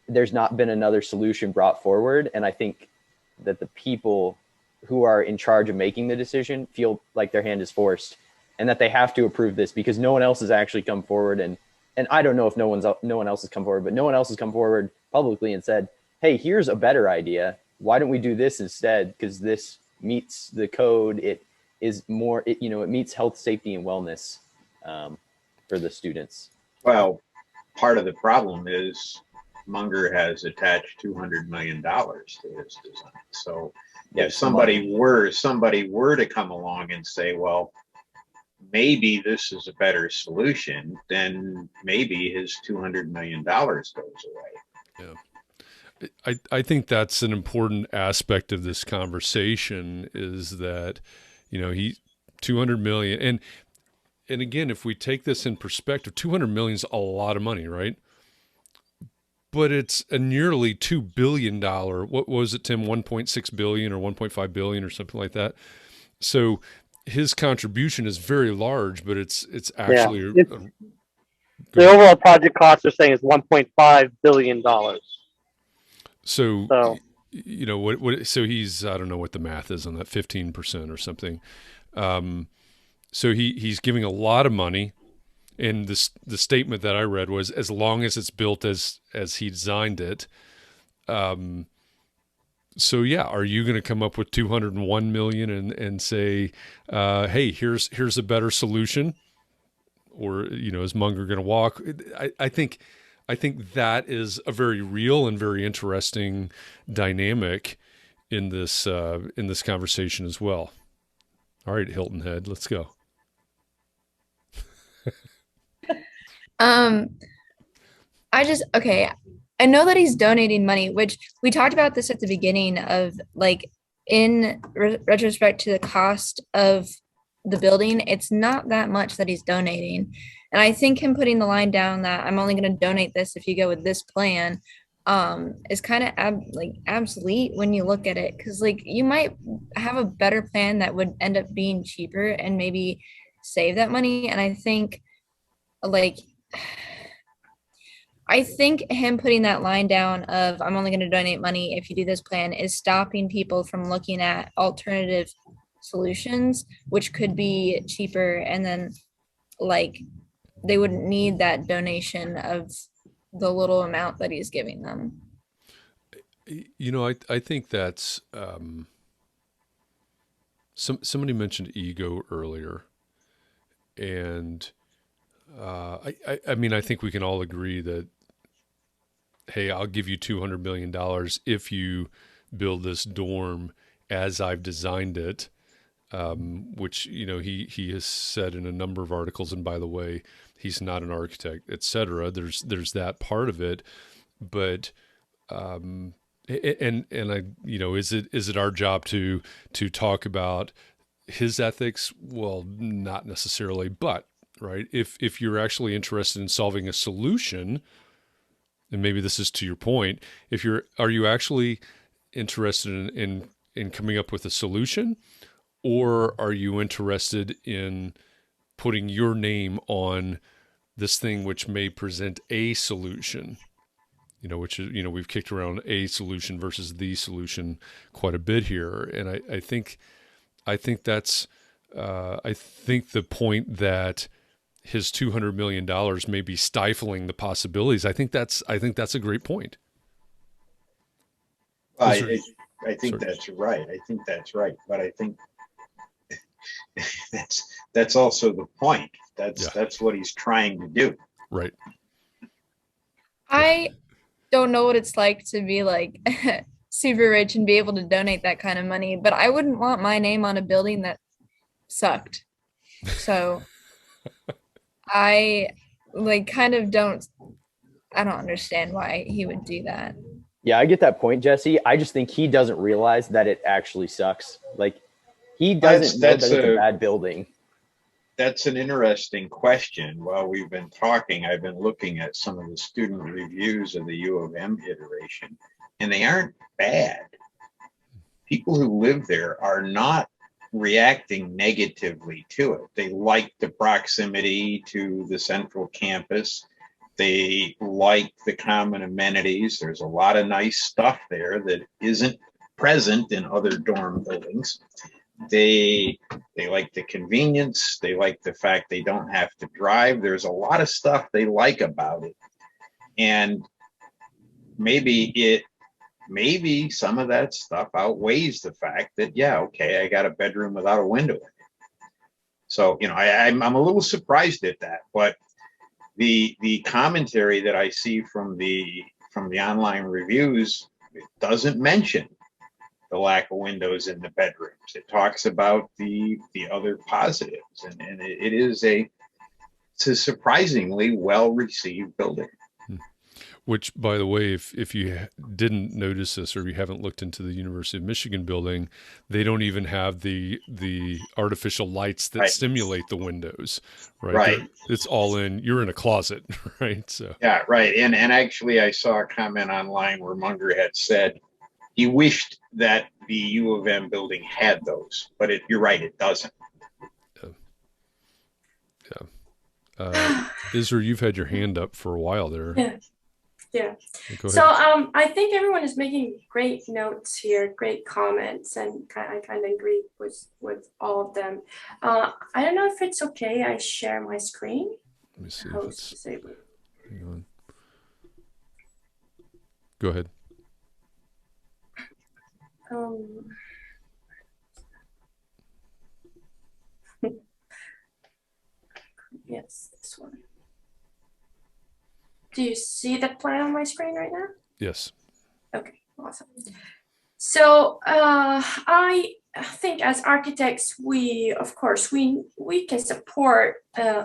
there's not been another solution brought forward. And I think that the people who are in charge of making the decision feel like their hand is forced and that they have to approve this because no one else has actually come forward. And I don't know if no one else has come forward, but no one else has come forward publicly and said, hey, here's a better idea. Why don't we do this instead? Because this meets the code. It is more, it meets health, safety, and wellness for the students. Well, part of the problem is Munger has attached $200 million to his design. So if somebody were to come along and say, well, maybe this is a better solution, then maybe his $200 million goes away. Yeah. I think that's an important aspect of this conversation is that, he 200 million. And again, if we take this in perspective, 200 million is a lot of money, right? But it's a nearly $2 billion. What was it, Tim? 1.6 billion or 1.5 billion or something like that. So his contribution is very large, but it's actually the overall project cost they're saying is $1.5 billion. So so he's, I don't know what the math is on that, 15% or something. So he's giving a lot of money. And the statement that I read was, as long as it's built as he designed it, So yeah, are you going to come up with 201 million and say, hey, here's a better solution? Or, is Munger going to walk? I think that is a very real and very interesting dynamic in this conversation as well. All right, Hilton Head, let's go. I know that he's donating money, which we talked about this at the beginning of, like, in retrospect to the cost of the building, it's not that much that he's donating. And I think him putting the line down that I'm only going to donate this if you go with this plan is kind of obsolete when you look at it, because like you might have a better plan that would end up being cheaper and maybe save that money. And I think him putting that line down of I'm only going to donate money if you do this plan is stopping people from looking at alternative solutions, which could be cheaper, and then like they wouldn't need that donation of the little amount that he's giving them. I think that's somebody mentioned ego earlier, and I mean, I think we can all agree that, hey, I'll give you $200 million if you build this dorm as I've designed it, which, he has said in a number of articles. And by the way, he's not an architect, et cetera. There's that part of it. But, and I, is it our job to talk about his ethics? Well, not necessarily, but right. If you're actually interested in solving a solution, and maybe this is to your point, are you actually interested in coming up with a solution, or are you interested in putting your name on this thing which may present a solution? Which is, we've kicked around a solution versus the solution quite a bit here. And I think that's, I think the point that his $200 million may be stifling the possibilities. I think that's a great point. I think that's right. I think that's right. But I think that's also the point. That's what he's trying to do. Right. I don't know what it's like to be like super rich and be able to donate that kind of money, but I wouldn't want my name on a building that sucked. So I don't understand why he would do that. Yeah, I get that point, Jesse. I just think he doesn't realize that it actually sucks. Like, he doesn't know that it's a bad building. That's an interesting question. While we've been talking, I've been looking at some of the student reviews of the U of M iteration, and they aren't bad. People who live there are not reacting negatively to it. They like the proximity to the central campus. They like the common amenities. There's a lot of nice stuff there that isn't present in other dorm buildings. They like the convenience. They like the fact they don't have to drive. There's a lot of stuff they like about it. And maybe some of that stuff outweighs the fact that, I got a bedroom without a window in it. So, I'm a little surprised at that, but the commentary that I see from the online reviews, it doesn't mention the lack of windows in the bedrooms. It talks about the other positives, and it's a surprisingly well-received building. Which, by the way, if you didn't notice this, or you haven't looked into the University of Michigan building, they don't even have the artificial lights that stimulate the windows, right? Right. It's all you're in a closet, right? So yeah, right. And actually, I saw a comment online where Munger had said he wished that the U of M building had those, but you're right, it doesn't. Yeah. Isra, you've had your hand up for a while there. Yeah. So I think everyone is making great notes here, great comments, and I kind of agree with all of them. I don't know if it's okay I share my screen. Let me see if it's disabled. Hang on. Go ahead. Do you see the plan on my screen right now? Yes. Okay, awesome. So I think as architects, we of course we can support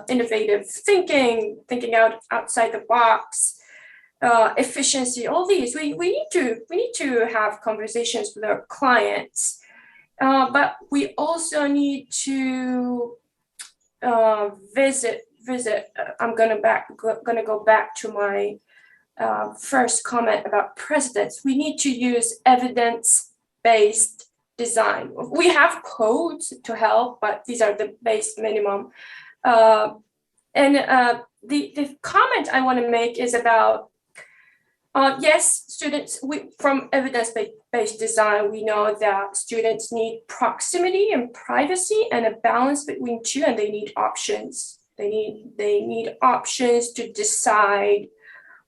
innovative thinking, outside the box, efficiency. All these we need to have conversations with our clients, but we also need to visit. I'm gonna go back to my first comment about precedents. We need to use evidence-based design. We have codes to help, but these are the base minimum. The comment I want to make is about yes, students. From evidence-based design, we know that students need proximity and privacy and a balance between two, and they need options. They need options to decide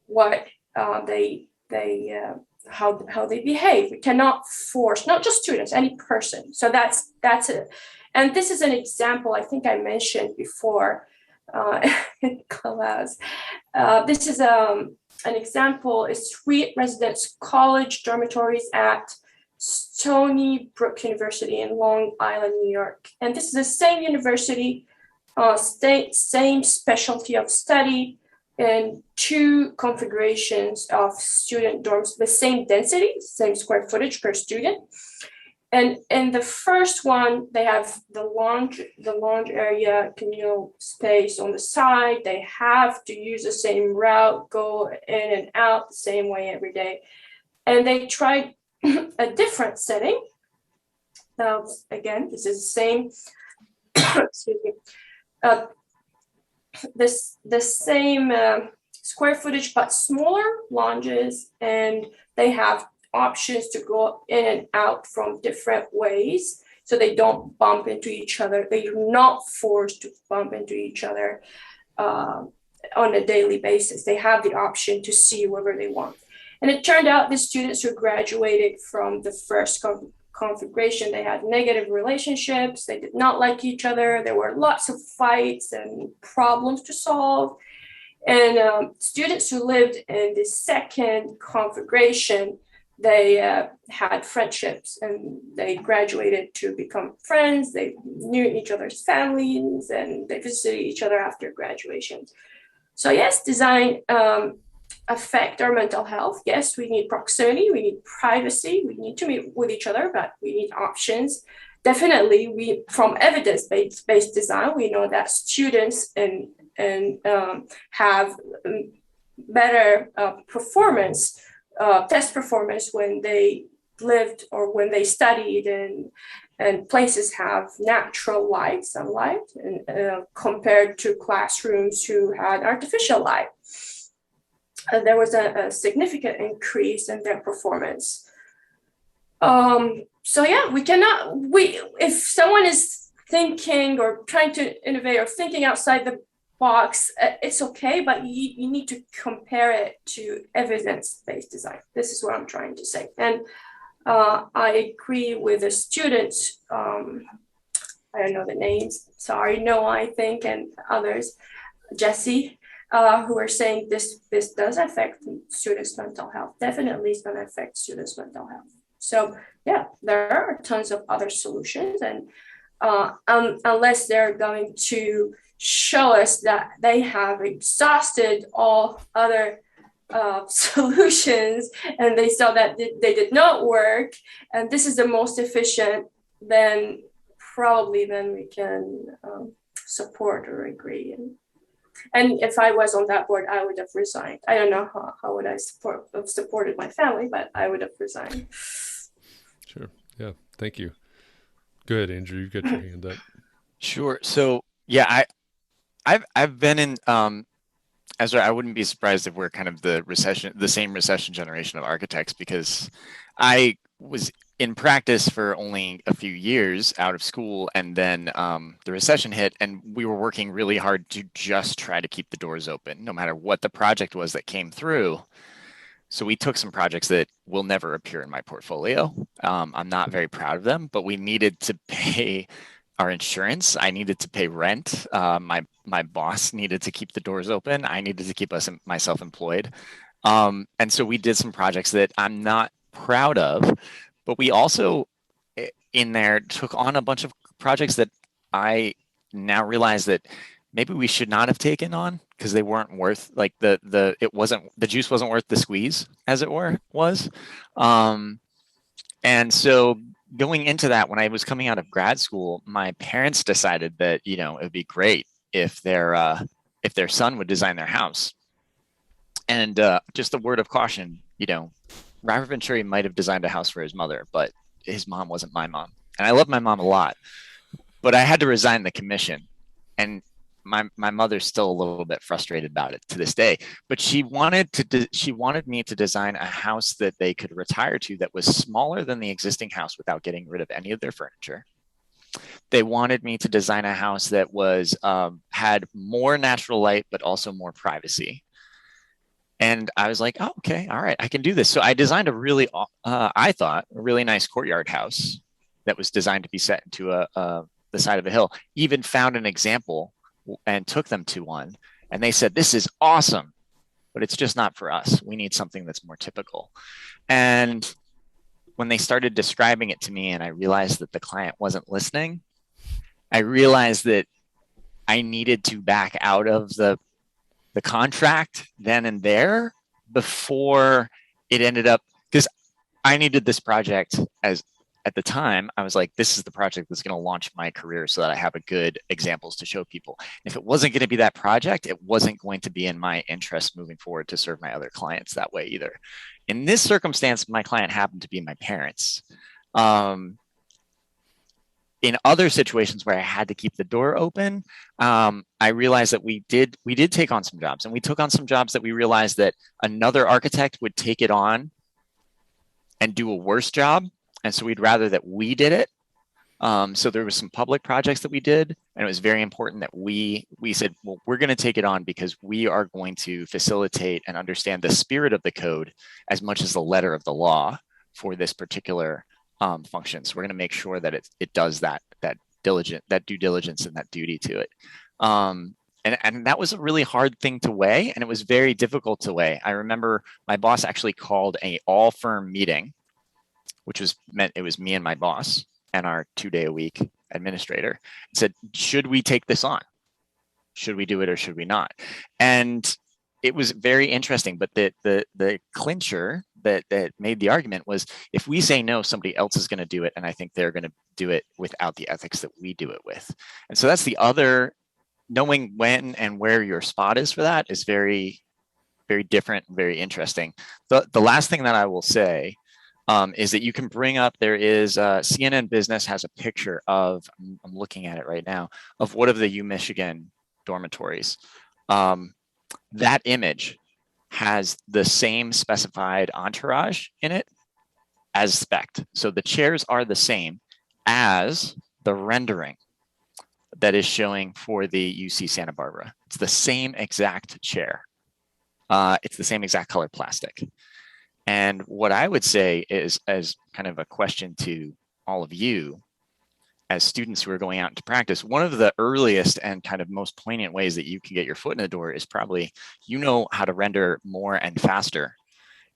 what how they behave. We cannot force, not just students, any person. So that's it. And this is an example I think I mentioned before in class. This is an example is suite residence college dormitories at Stony Brook University in Long Island, New York. And this is the same university, same specialty of study, and two configurations of student dorms, the same density, same square footage per student. And in the first one, they have the lounge area, communal space on the side. They have to use the same route, go in and out the same way every day. And they tried a different setting. Now, again, this is the same, excuse me, the same square footage, but smaller lounges, and they have options to go in and out from different ways, so they don't bump into each other. They are not forced to bump into each other on a daily basis. They have the option to see wherever they want. And it turned out the students who graduated from the first configuration, they had negative relationships. They did not like each other. There were lots of fights and problems to solve. And students who lived in the second configuration, they had friendships, and they graduated to become friends. They knew each other's families, and they visited each other after graduation. So yes, design affect our mental health. Yes, we need proximity, we need privacy, we need to meet with each other, but we need options. Definitely, from evidence-based design, we know that students have better performance, test performance when they lived or when they studied and places have natural light, sunlight, and compared to classrooms who had artificial light. There was a significant increase in their performance. So yeah, if someone is thinking or trying to innovate or thinking outside the box, it's okay, but you need to compare it to evidence-based design. This is what I'm trying to say. And I agree with the students, I don't know the names, sorry, Noah, I think, and others, Jesse, who are saying this does affect students' mental health. Definitely it's going to affect students' mental health. So yeah, there are tons of other solutions, and unless they're going to show us that they have exhausted all other solutions and they saw that they did not work, and this is the most efficient, then we can support or agree. And if I was on that board, I would have resigned. I don't know how would I have supported my family, but I would have resigned. Sure. Yeah. Thank you. Go ahead, Andrew. You got your hand up. Sure. So yeah, I've been in Ezra, I wouldn't be surprised if we're kind of the same recession generation of architects, because I was in practice for only a few years out of school, and then the recession hit, and we were working really hard to just try to keep the doors open, no matter what the project was that came through. So we took some projects that will never appear in my portfolio. I'm not very proud of them, but we needed to pay our insurance. I needed to pay rent. My boss needed to keep the doors open. I needed to keep myself employed. And so we did some projects that I'm not proud of, but we also in there took on a bunch of projects that I now realize that maybe we should not have taken on because they weren't worth, like the juice wasn't worth the squeeze, as it was. And so going into that, when I was coming out of grad school, my parents decided that, you know, it would be great if their son would design their house. And just a word of caution, you know, Robert Venturi might have designed a house for his mother, but his mom wasn't my mom. And I love my mom a lot, but I had to resign the commission. And my mother's still a little bit frustrated about it to this day, but she wanted me to design a house that they could retire to that was smaller than the existing house without getting rid of any of their furniture. They wanted me to design a house that was had more natural light, but also more privacy. And I was like, oh, okay, all right, I can do this. So I designed a really, I thought, a really nice courtyard house that was designed to be set into the side of a hill. Even found an example and took them to one. And they said, this is awesome, but it's just not for us. We need something that's more typical. And when they started describing it to me and I realized that the client wasn't listening, I realized that I needed to back out of the contract then and there before it ended up, because I needed this project at the time, I was like, this is the project that's going to launch my career so that I have a good examples to show people. If it wasn't going to be that project, it wasn't going to be in my interest moving forward to serve my other clients that way either. In this circumstance, my client happened to be my parents. In other situations where I had to keep the door open, I realized that we did take on some jobs, and we took on some jobs that we realized that another architect would take it on and do a worse job. And so we'd rather that we did it. So there was some public projects that we did, and it was very important that we said, well, we're going to take it on because we are going to facilitate and understand the spirit of the code as much as the letter of the law for this particular function. So we're going to make sure that it does that due diligence and that duty to it. And that was a really hard thing to weigh, and it was very difficult to weigh. I remember my boss actually called an all-firm meeting, which meant it was me and my boss and our 2-day-a-week administrator, and said, should we take this on? Should we do it or should we not? And it was very interesting, but the clincher that made the argument was, if we say no, somebody else is going to do it, and I think they're going to do it without the ethics that we do it with. And so that's the other, knowing when and where your spot is for that is very, very different and very interesting. The last thing that I will say is that you can bring up, there is CNN Business has a picture of, I'm looking at it right now, of one of the UMichigan dormitories. That image has the same specified entourage in it as spec'd. So the chairs are the same as the rendering that is showing for the UC Santa Barbara. It's the same exact chair. It's the same exact color plastic. And what I would say is, as kind of a question to all of you as students who are going out into practice, one of the earliest and kind of most poignant ways that you can get your foot in the door is probably, you know how to render more and faster.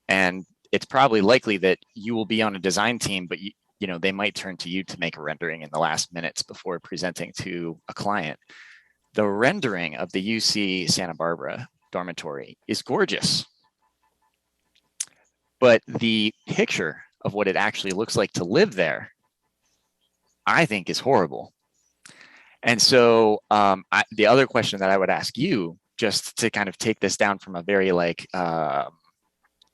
And it's probably likely that you will be on a design team, but you know, they might turn to you to make a rendering in the last minutes before presenting to a client. The rendering of the UC Santa Barbara dormitory is gorgeous. But the picture of what it actually looks like to live there, I think, is horrible. And so the other question that I would ask you, just to kind of take this down from a very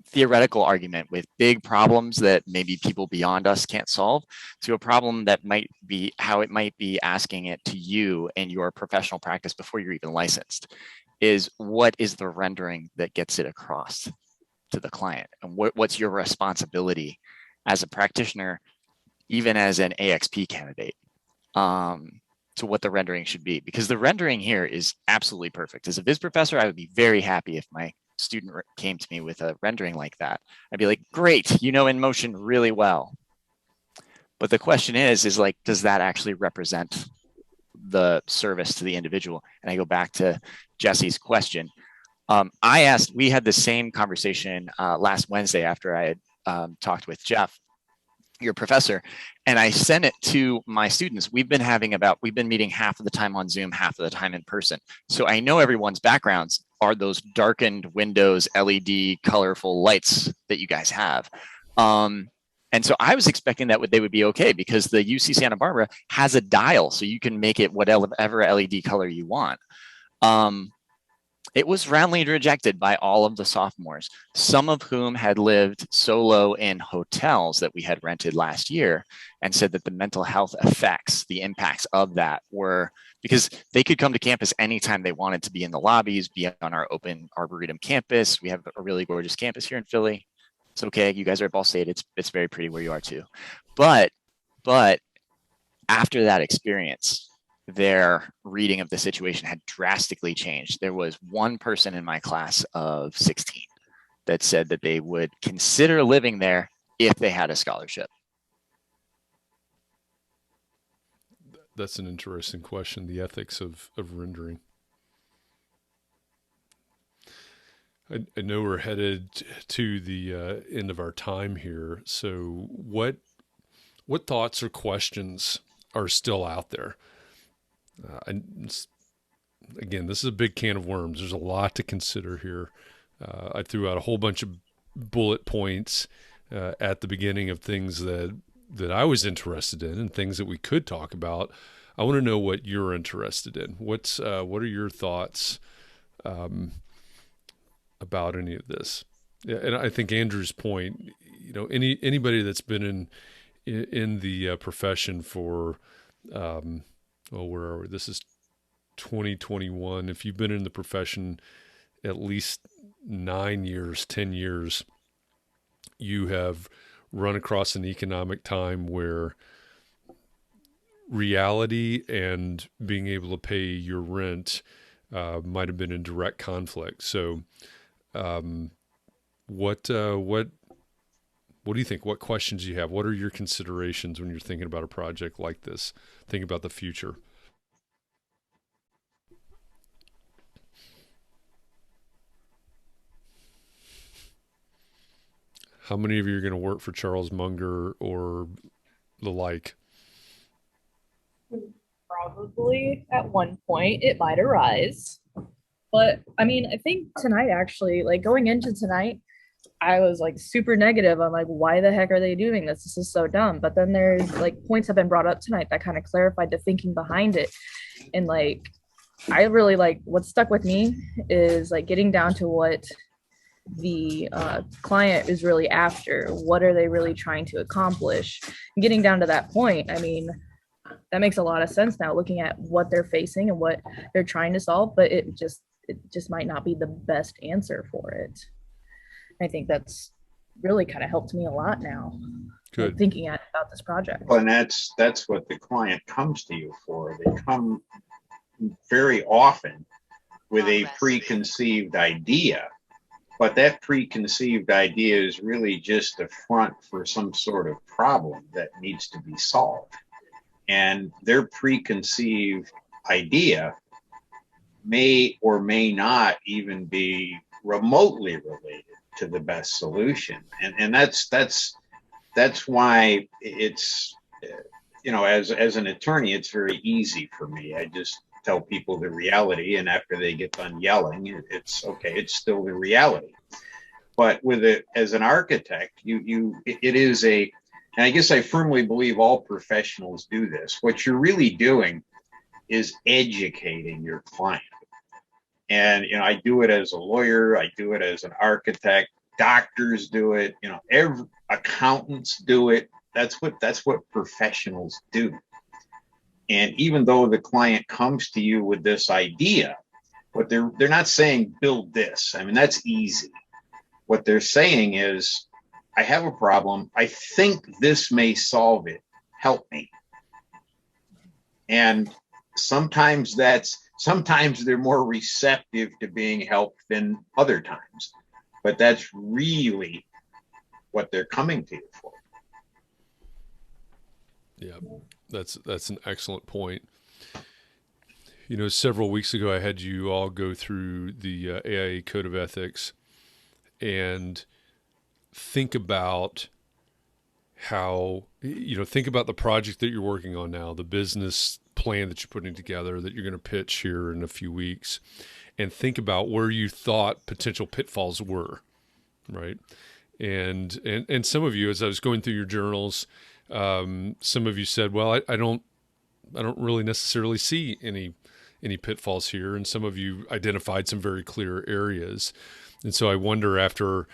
theoretical argument with big problems that maybe people beyond us can't solve, to a problem that might be how it might be asking it to you in your professional practice before you're even licensed, is what is the rendering that gets it across to the client? And what's your responsibility as a practitioner, even as an AXP candidate, to what the rendering should be? Because the rendering here is absolutely perfect. As a Viz professor, I would be very happy if my student came to me with a rendering like that. I'd be like, great, you know InMotion really well. But the question is like, does that actually represent the service to the individual. And I go back to Jesse's question. We had the same conversation last Wednesday after I had talked with Jeff, your professor, and I sent it to my students. We've been meeting half of the time on Zoom, half of the time in person. So I know everyone's backgrounds are those darkened windows, LED, colorful lights that you guys have. And so I was expecting that they would be okay, because the UC Santa Barbara has a dial, so you can make it whatever LED color you want. It was roundly rejected by all of the sophomores, some of whom had lived solo in hotels that we had rented last year, and said that the mental health effects, the impacts of that were, because they could come to campus anytime they wanted to be in the lobbies, be on our open Arboretum campus. We have a really gorgeous campus here in Philly. It's okay. You guys are at Ball State. It's very pretty where you are too. But after that experience, their reading of the situation had drastically changed. There was one person in my class of 16 that said that they would consider living there if they had a scholarship. That's an interesting question, the ethics of rendering. I know we're headed to the end of our time here. So what thoughts or questions are still out there? Again, this is a big can of worms. There's a lot to consider here. I threw out a whole bunch of bullet points at the beginning of things that I was interested in and things that we could talk about. I want to know what you're interested in. What are your thoughts about any of this? Yeah, and I think Andrew's point, anybody that's been in the profession for where are we? This is 2021. If you've been in the profession at least 9 years, 10 years, you have run across an economic time where reality and being able to pay your rent might have been in direct conflict. So what do you think? What questions do you have? What are your considerations when you're thinking about a project like this? Think about the future. How many of you are going to work for Charles Munger or the like? Probably at one point it might arise. But I mean, I think tonight actually, like going into tonight, I was like super negative. I'm like, why the heck are they doing this? This is so dumb. But then there's like points have been brought up tonight that kind of clarified the thinking behind it. And like, I really like what stuck with me is like getting down to what the client is really after. What are they really trying to accomplish? And getting down to that point, I mean, that makes a lot of sense now looking at what they're facing and what they're trying to solve, but it just might not be the best answer for it. I think that's really kind of helped me a lot now. Good. Thinking about this project. Well, and that's what the client comes to you for. They come very often with a preconceived idea, but that preconceived idea is really just a front for some sort of problem that needs to be solved. And their preconceived idea may or may not even be remotely related to the best solution. And that's why it's, as an attorney, it's very easy for me. I just tell people the reality, and after they get done yelling, it's okay, it's still the reality. But with it, as an architect, it is and I guess I firmly believe all professionals do this. What you're really doing is educating your client. And, I do it as a lawyer. I do it as an architect. Doctors do it. Every accountants do it. That's what professionals do. And even though the client comes to you with this idea, what they're not saying, build this. I mean, that's easy. What they're saying is, I have a problem. I think this may solve it. Help me. And sometimes they're more receptive to being helped than other times. But that's really what they're coming to you for. Yeah, that's an excellent point. Several weeks ago, I had you all go through the AIA Code of Ethics and think about think about the project that you're working on now, the business plan that you're putting together that you're going to pitch here in a few weeks, and think about where you thought potential pitfalls were, right? And some of you, as I was going through your journals, some of you said, well, I don't really necessarily see any pitfalls here. And some of you identified some very clear areas. And so I wonder, after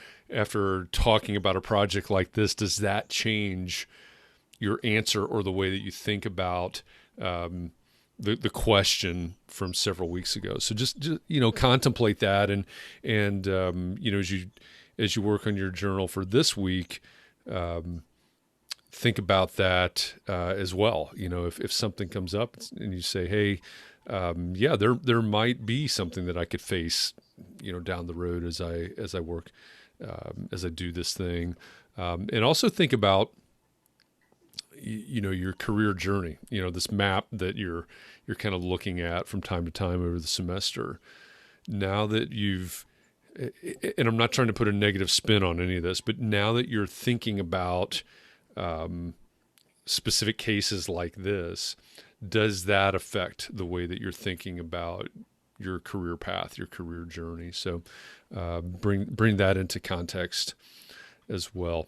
talking about a project like this, does that change your answer or the way that you think about the question from several weeks ago? So just contemplate that, and as you work on your journal for this week, think about that as well. If something comes up and you say, hey, there might be something that I could face, down the road as I work, as I do this thing, and also think about, your career journey, this map that you're kind of looking at from time to time over the semester. Now that and I'm not trying to put a negative spin on any of this, but now that you're thinking about specific cases like this, does that affect the way that you're thinking about your career path, your career journey? So bring that into context as well.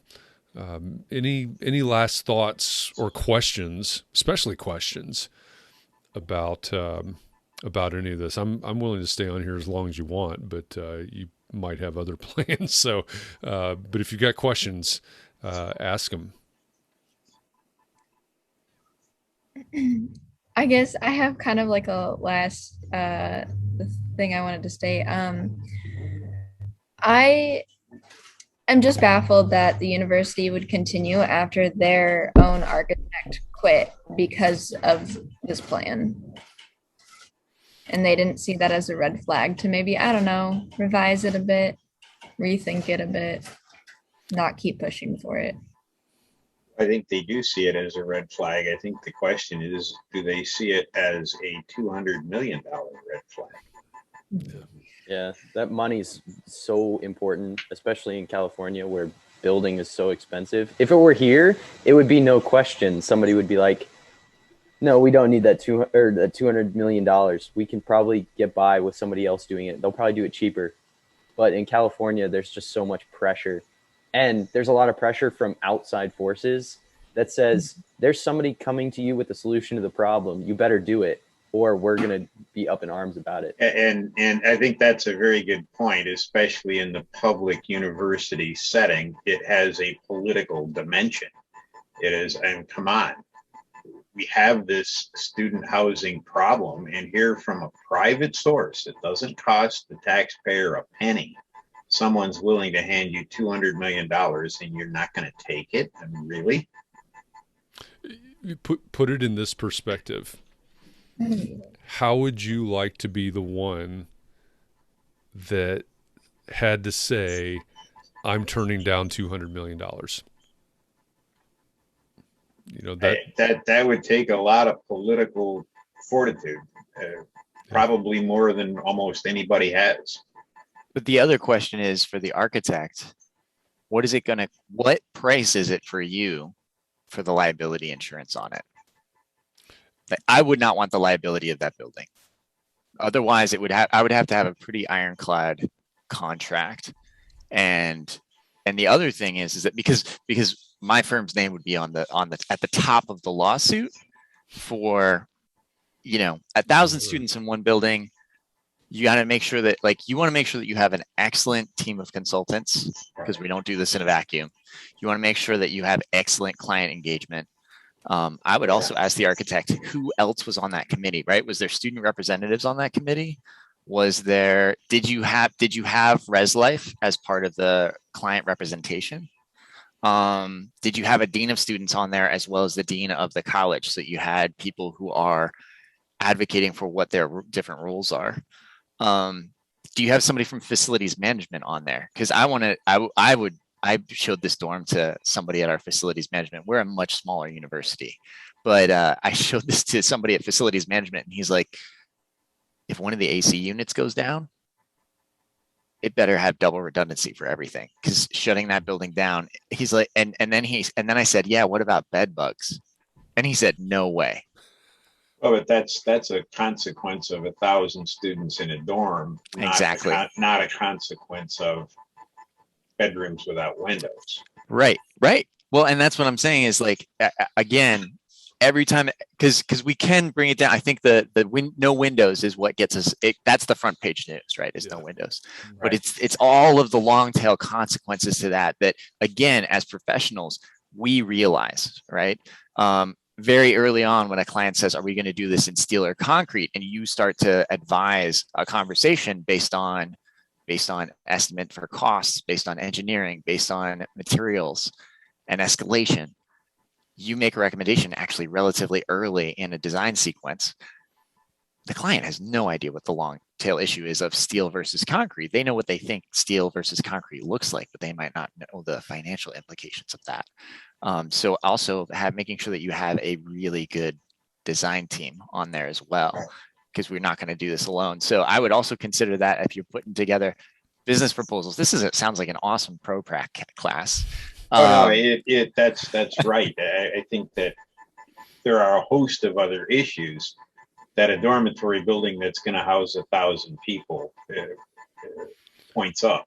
Any last thoughts or questions, especially questions about any of this? I'm willing to stay on here as long as you want, but you might have other plans. So, but if you've got questions, ask them. I guess I have kind of like a last thing I wanted to state. I'm just baffled that the university would continue after their own architect quit because of this plan. And they didn't see that as a red flag to maybe, I don't know, revise it a bit, rethink it a bit, not keep pushing for it. I think they do see it as a red flag. I think the question is, do they see it as a $200 million red flag? Yeah, that money's so important, especially in California where building is so expensive. If it were here, it would be no question. Somebody would be like, no, we don't need that $200 million. We can probably get by with somebody else doing it. They'll probably do it cheaper. But in California, there's just so much pressure. And there's a lot of pressure from outside forces that says there's somebody coming to you with a solution to the problem. You better do it, or we're going to be up in arms about it. And I think that's a very good point, especially in the public university setting. It has a political dimension. It is, and come on, we have this student housing problem, and here from a private source, it doesn't cost the taxpayer a penny. Someone's willing to hand you $200 million and you're not going to take it? I mean, really? Put it in this perspective. How would you like to be the one that had to say, I'm turning down $200 million? That would take a lot of political fortitude, probably more than almost anybody has. But the other question is, for the architect, what price is it for you for the liability insurance on it? I would not want the liability of that building. Otherwise, I would have to have a pretty ironclad contract. And the other thing is that because my firm's name would be at the top of the lawsuit for 1,000 students in one building. You got to make sure that you want to make sure that you have an excellent team of consultants, because we don't do this in a vacuum. You want to make sure that you have excellent client engagement. I would also ask the architect who else was on that committee, right? Was there student representatives on that committee? Did you have Res Life as part of the client representation? Did you have a dean of students on there as well as the dean of the college, so that you had people who are advocating for what their different rules are? Do you have somebody from facilities management on there? Because I showed this dorm to somebody at our facilities management. We're a much smaller university, but I showed this to somebody at facilities management, and he's like, if one of the AC units goes down, it better have double redundancy for everything, because shutting that building down, he's like, and then I said, yeah, what about bed bugs? And he said, no way. Oh, but that's a consequence of 1,000 students in a dorm, Exactly. Not a consequence of bedrooms without windows. Right. Well, and that's what I'm saying is, like, again, every time, because we can bring it down. I think no windows is what gets us. That's the front page news, right? It's no windows, Right. But it's all of the long tail consequences to that. That again, as professionals, we realize, right? Very early on, when a client says, "Are we going to do this in steel or concrete?" and you start to advise a conversation based on estimate for costs, based on engineering, based on materials and escalation, you make a recommendation actually relatively early in a design sequence. The client has no idea what the long tail issue is of steel versus concrete. They know what they think steel versus concrete looks like, but they might not know the financial implications of that. So also making sure that you have a really good design team on there as well, because we're not going to do this alone. So I would also consider that if you're putting together business proposals. Sounds like an awesome pro-prac class. Oh, no, that's right. I think that there are a host of other issues that a dormitory building that's going to house 1,000 people points up.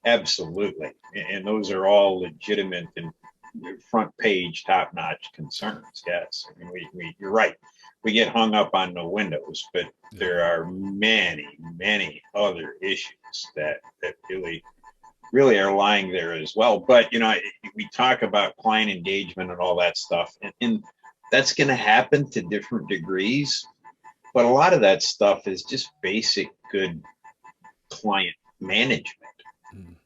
Absolutely. And those are all legitimate and front page, top-notch concerns. Yes. I mean, you're right. We get hung up on the windows, but there are many, many other issues that really are lying there as well. But, we talk about client engagement and all that stuff, and that's going to happen to different degrees. But a lot of that stuff is just basic good client management.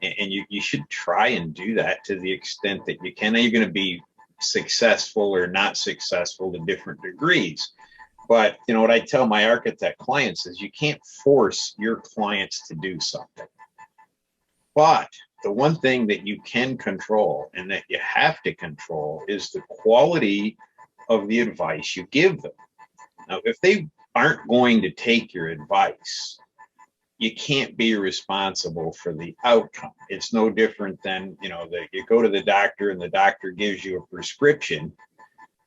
And you should try and do that to the extent that you can. Now, you're going to be successful or not successful to different degrees. But, what I tell my architect clients is you can't force your clients to do something. But the one thing that you can control and that you have to control is the quality of the advice you give them. Now, if they aren't going to take your advice, you can't be responsible for the outcome. It's no different than, that you go to the doctor and the doctor gives you a prescription.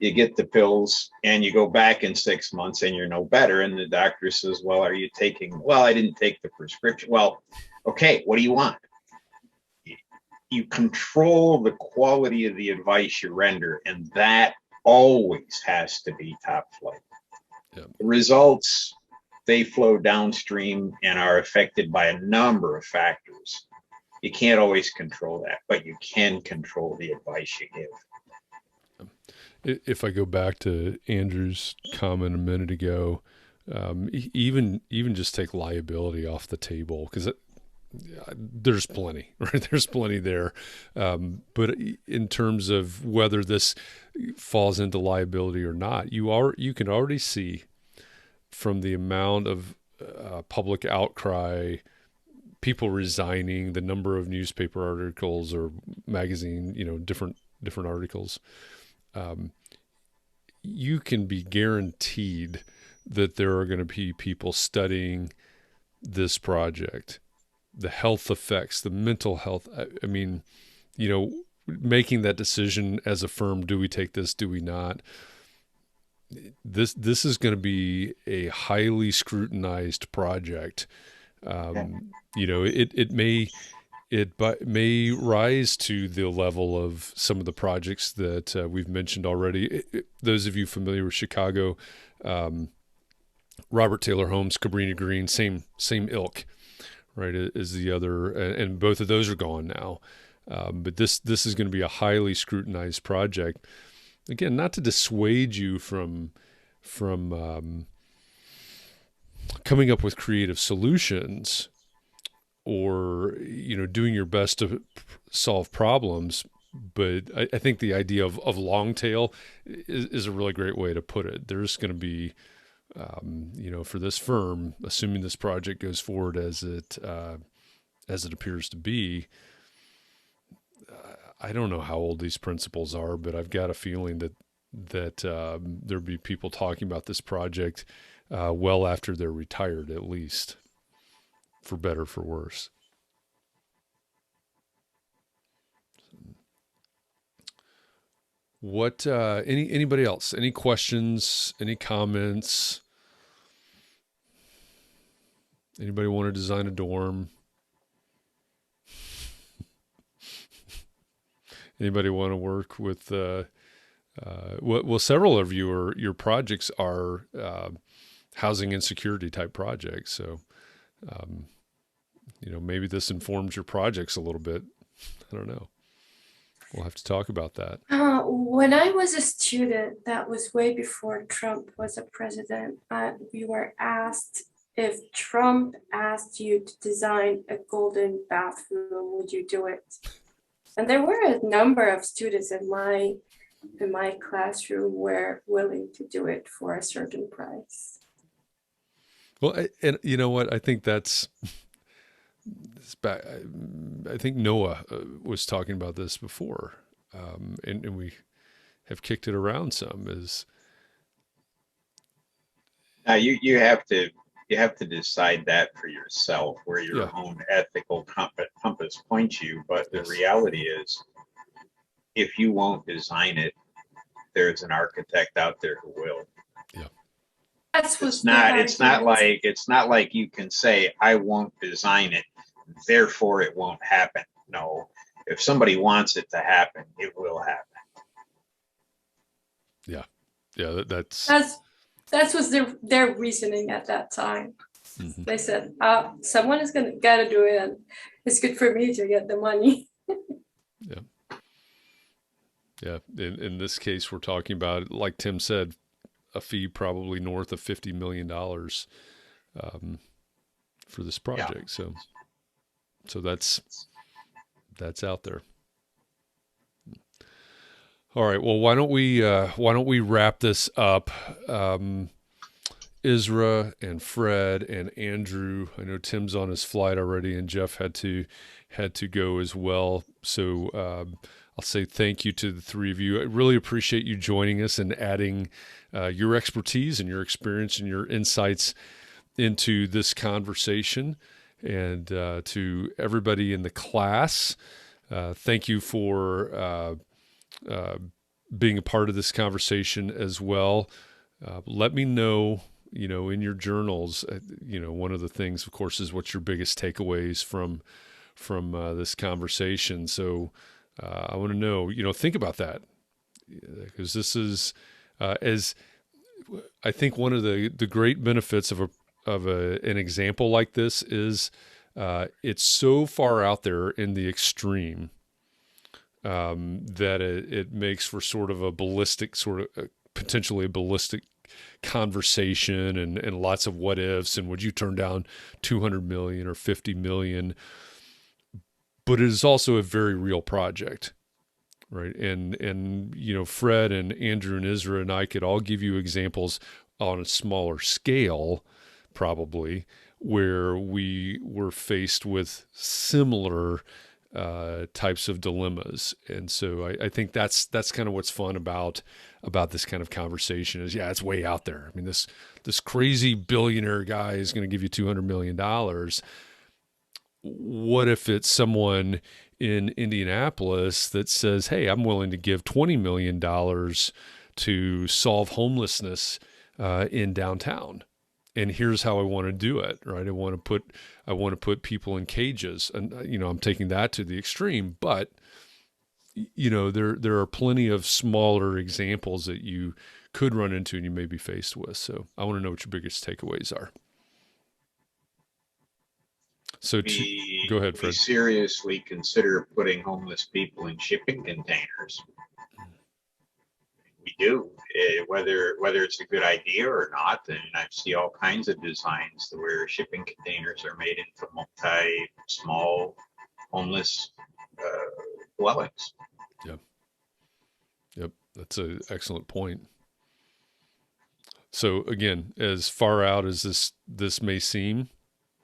You get the pills and you go back in 6 months and you're no better. And the doctor says, well, are you taking, well, I didn't take the prescription. Well, okay, what do you want? You control the quality of the advice you render, and that always has to be top flight. Yeah. The results, they flow downstream and are affected by a number of factors. You can't always control that, but you can control the advice you give. If I go back to Andrew's comment a minute ago, even just take liability off the table, because there's plenty, right? There's plenty there. But in terms of whether this falls into liability or not, you can already see from the amount of public outcry, people resigning, the number of newspaper articles or magazine, different articles. You can be guaranteed that there are going to be people studying this project, the health effects, the mental health. I mean, making that decision as a firm, do we take this, do we not? This is going to be a highly scrutinized project. It may rise to the level of some of the projects that we've mentioned already. Those of you familiar with Chicago, Robert Taylor Holmes, Cabrini Green, same ilk, right, as the other, and both of those are gone now. But this is going to be a highly scrutinized project. Again, not to dissuade you from coming up with creative solutions or doing your best to solve problems, but I think the idea of long tail is a really great way to put it. There's going to be for this firm, assuming this project goes forward as it appears to be, I don't know how old these principals are, but I've got a feeling that there'll be people talking about this project well after they're retired, at least, for better or for worse. What anybody else? Any questions? Any comments? Anybody want to design a dorm? Anybody want to work with? Well, several of your projects are housing insecurity type projects. So, maybe this informs your projects a little bit. I don't know. We'll have to talk about that. When I was a student, that was way before Trump was a president. We were asked, if Trump asked you to design a golden bathroom, would you do it? And there were a number of students in my classroom were willing to do it for a certain price. Well, and you know what? I think I think Noah was talking about this before, and we have kicked it around some. Is now you have to decide that for yourself, where your own ethical compass points you. But the reality is, if you won't design it, there's an architect out there who will. Yeah. It's not like you can say, I won't design it, therefore it won't happen. No, if somebody wants it to happen, it will happen. Yeah. That's was their reasoning at that time. Mm-hmm. They said, someone is gotta do it, and it's good for me to get the money. Yeah. In this case, we're talking about, like Tim said, a fee probably north of $50 million for this project. Yeah. So that's out there. All right. Well, why don't we wrap this up? Isra and Fred and Andrew, I know Tim's on his flight already, and Jeff had to go as well. So I'll say thank you to the three of you. I really appreciate you joining us and adding your expertise and your experience and your insights into this conversation. And to everybody in the class, thank you for being a part of this conversation as well. Let me know, in your journals, one of the things, of course, is what's your biggest takeaways from this conversation. So I want to know, think about that, because this is, as I think one of the great benefits of an example like this is it's so far out there in the extreme that it makes for sort of a ballistic, potentially a ballistic conversation and lots of what ifs and would you turn down 200 million or 50 million. But it is also a very real project, right? And Fred and Andrew and Isra and I could all give you examples on a smaller scale, probably, where we were faced with similar types of dilemmas. And so I think that's kind of what's fun about this kind of conversation is, it's way out there. I mean, this crazy billionaire guy is going to give you $200 million. What if it's someone in Indianapolis that says, hey, I'm willing to give $20 million to solve homelessness in downtown? And here's how I want to do it, right? I want to put people in cages, and I'm taking that to the extreme, but there are plenty of smaller examples that you could run into and you may be faced with. So I want to know what your biggest takeaways are. So go ahead, Fred. We seriously consider putting homeless people in shipping containers. We do, whether it's a good idea or not. And I see all kinds of designs where shipping containers are made into small homeless dwellings. Yep, that's an excellent point. So again, as far out as this may seem,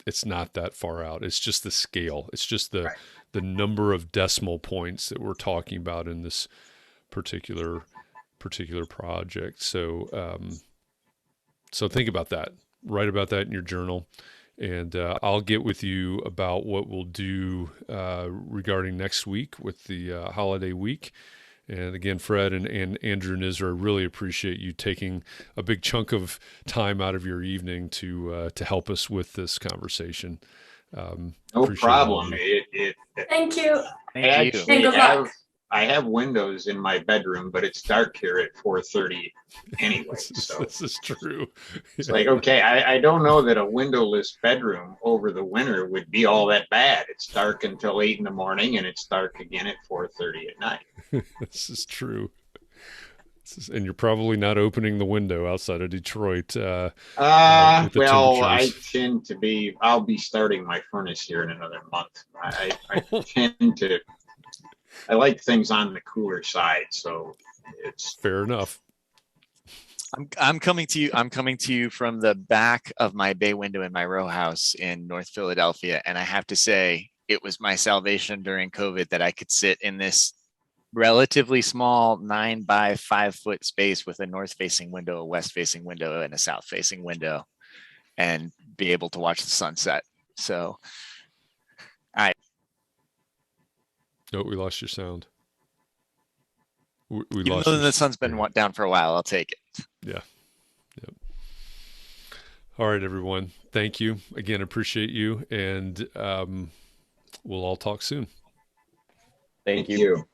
it's not that far out. It's just the scale. It's just the number of decimal points that we're talking about in this particular project. So So think about that. Write about that in your journal. And I'll get with you about what we'll do regarding next week with the holiday week. And again, Fred and Andrew and Isra, really appreciate you taking a big chunk of time out of your evening to help us with this conversation. No problem. Thank you. I have windows in my bedroom, but it's dark here at 4:30 anyway. So this is true. It's like, okay, I don't know that a windowless bedroom over the winter would be all that bad. It's dark until 8 in the morning, and it's dark again at 4:30 at night. This is true. And you're probably not opening the window outside of Detroit. Well, I tend to be. I'll be starting my furnace here in another month. I tend to. I like things on the cooler side, so it's fair enough. I'm coming to you. I'm coming to you from the back of my bay window in my row house in North Philadelphia, and I have to say, it was my salvation during COVID that I could sit in this relatively small 9 by 5 foot space with a north-facing window, a west-facing window, and a south-facing window, and be able to watch the sunset. So, Oh, we lost your sound. We even lost though the sun's been down for a while, I'll take it. Yeah. Yep. All right, everyone. Thank you again. Appreciate you, and we'll all talk soon. Thank you.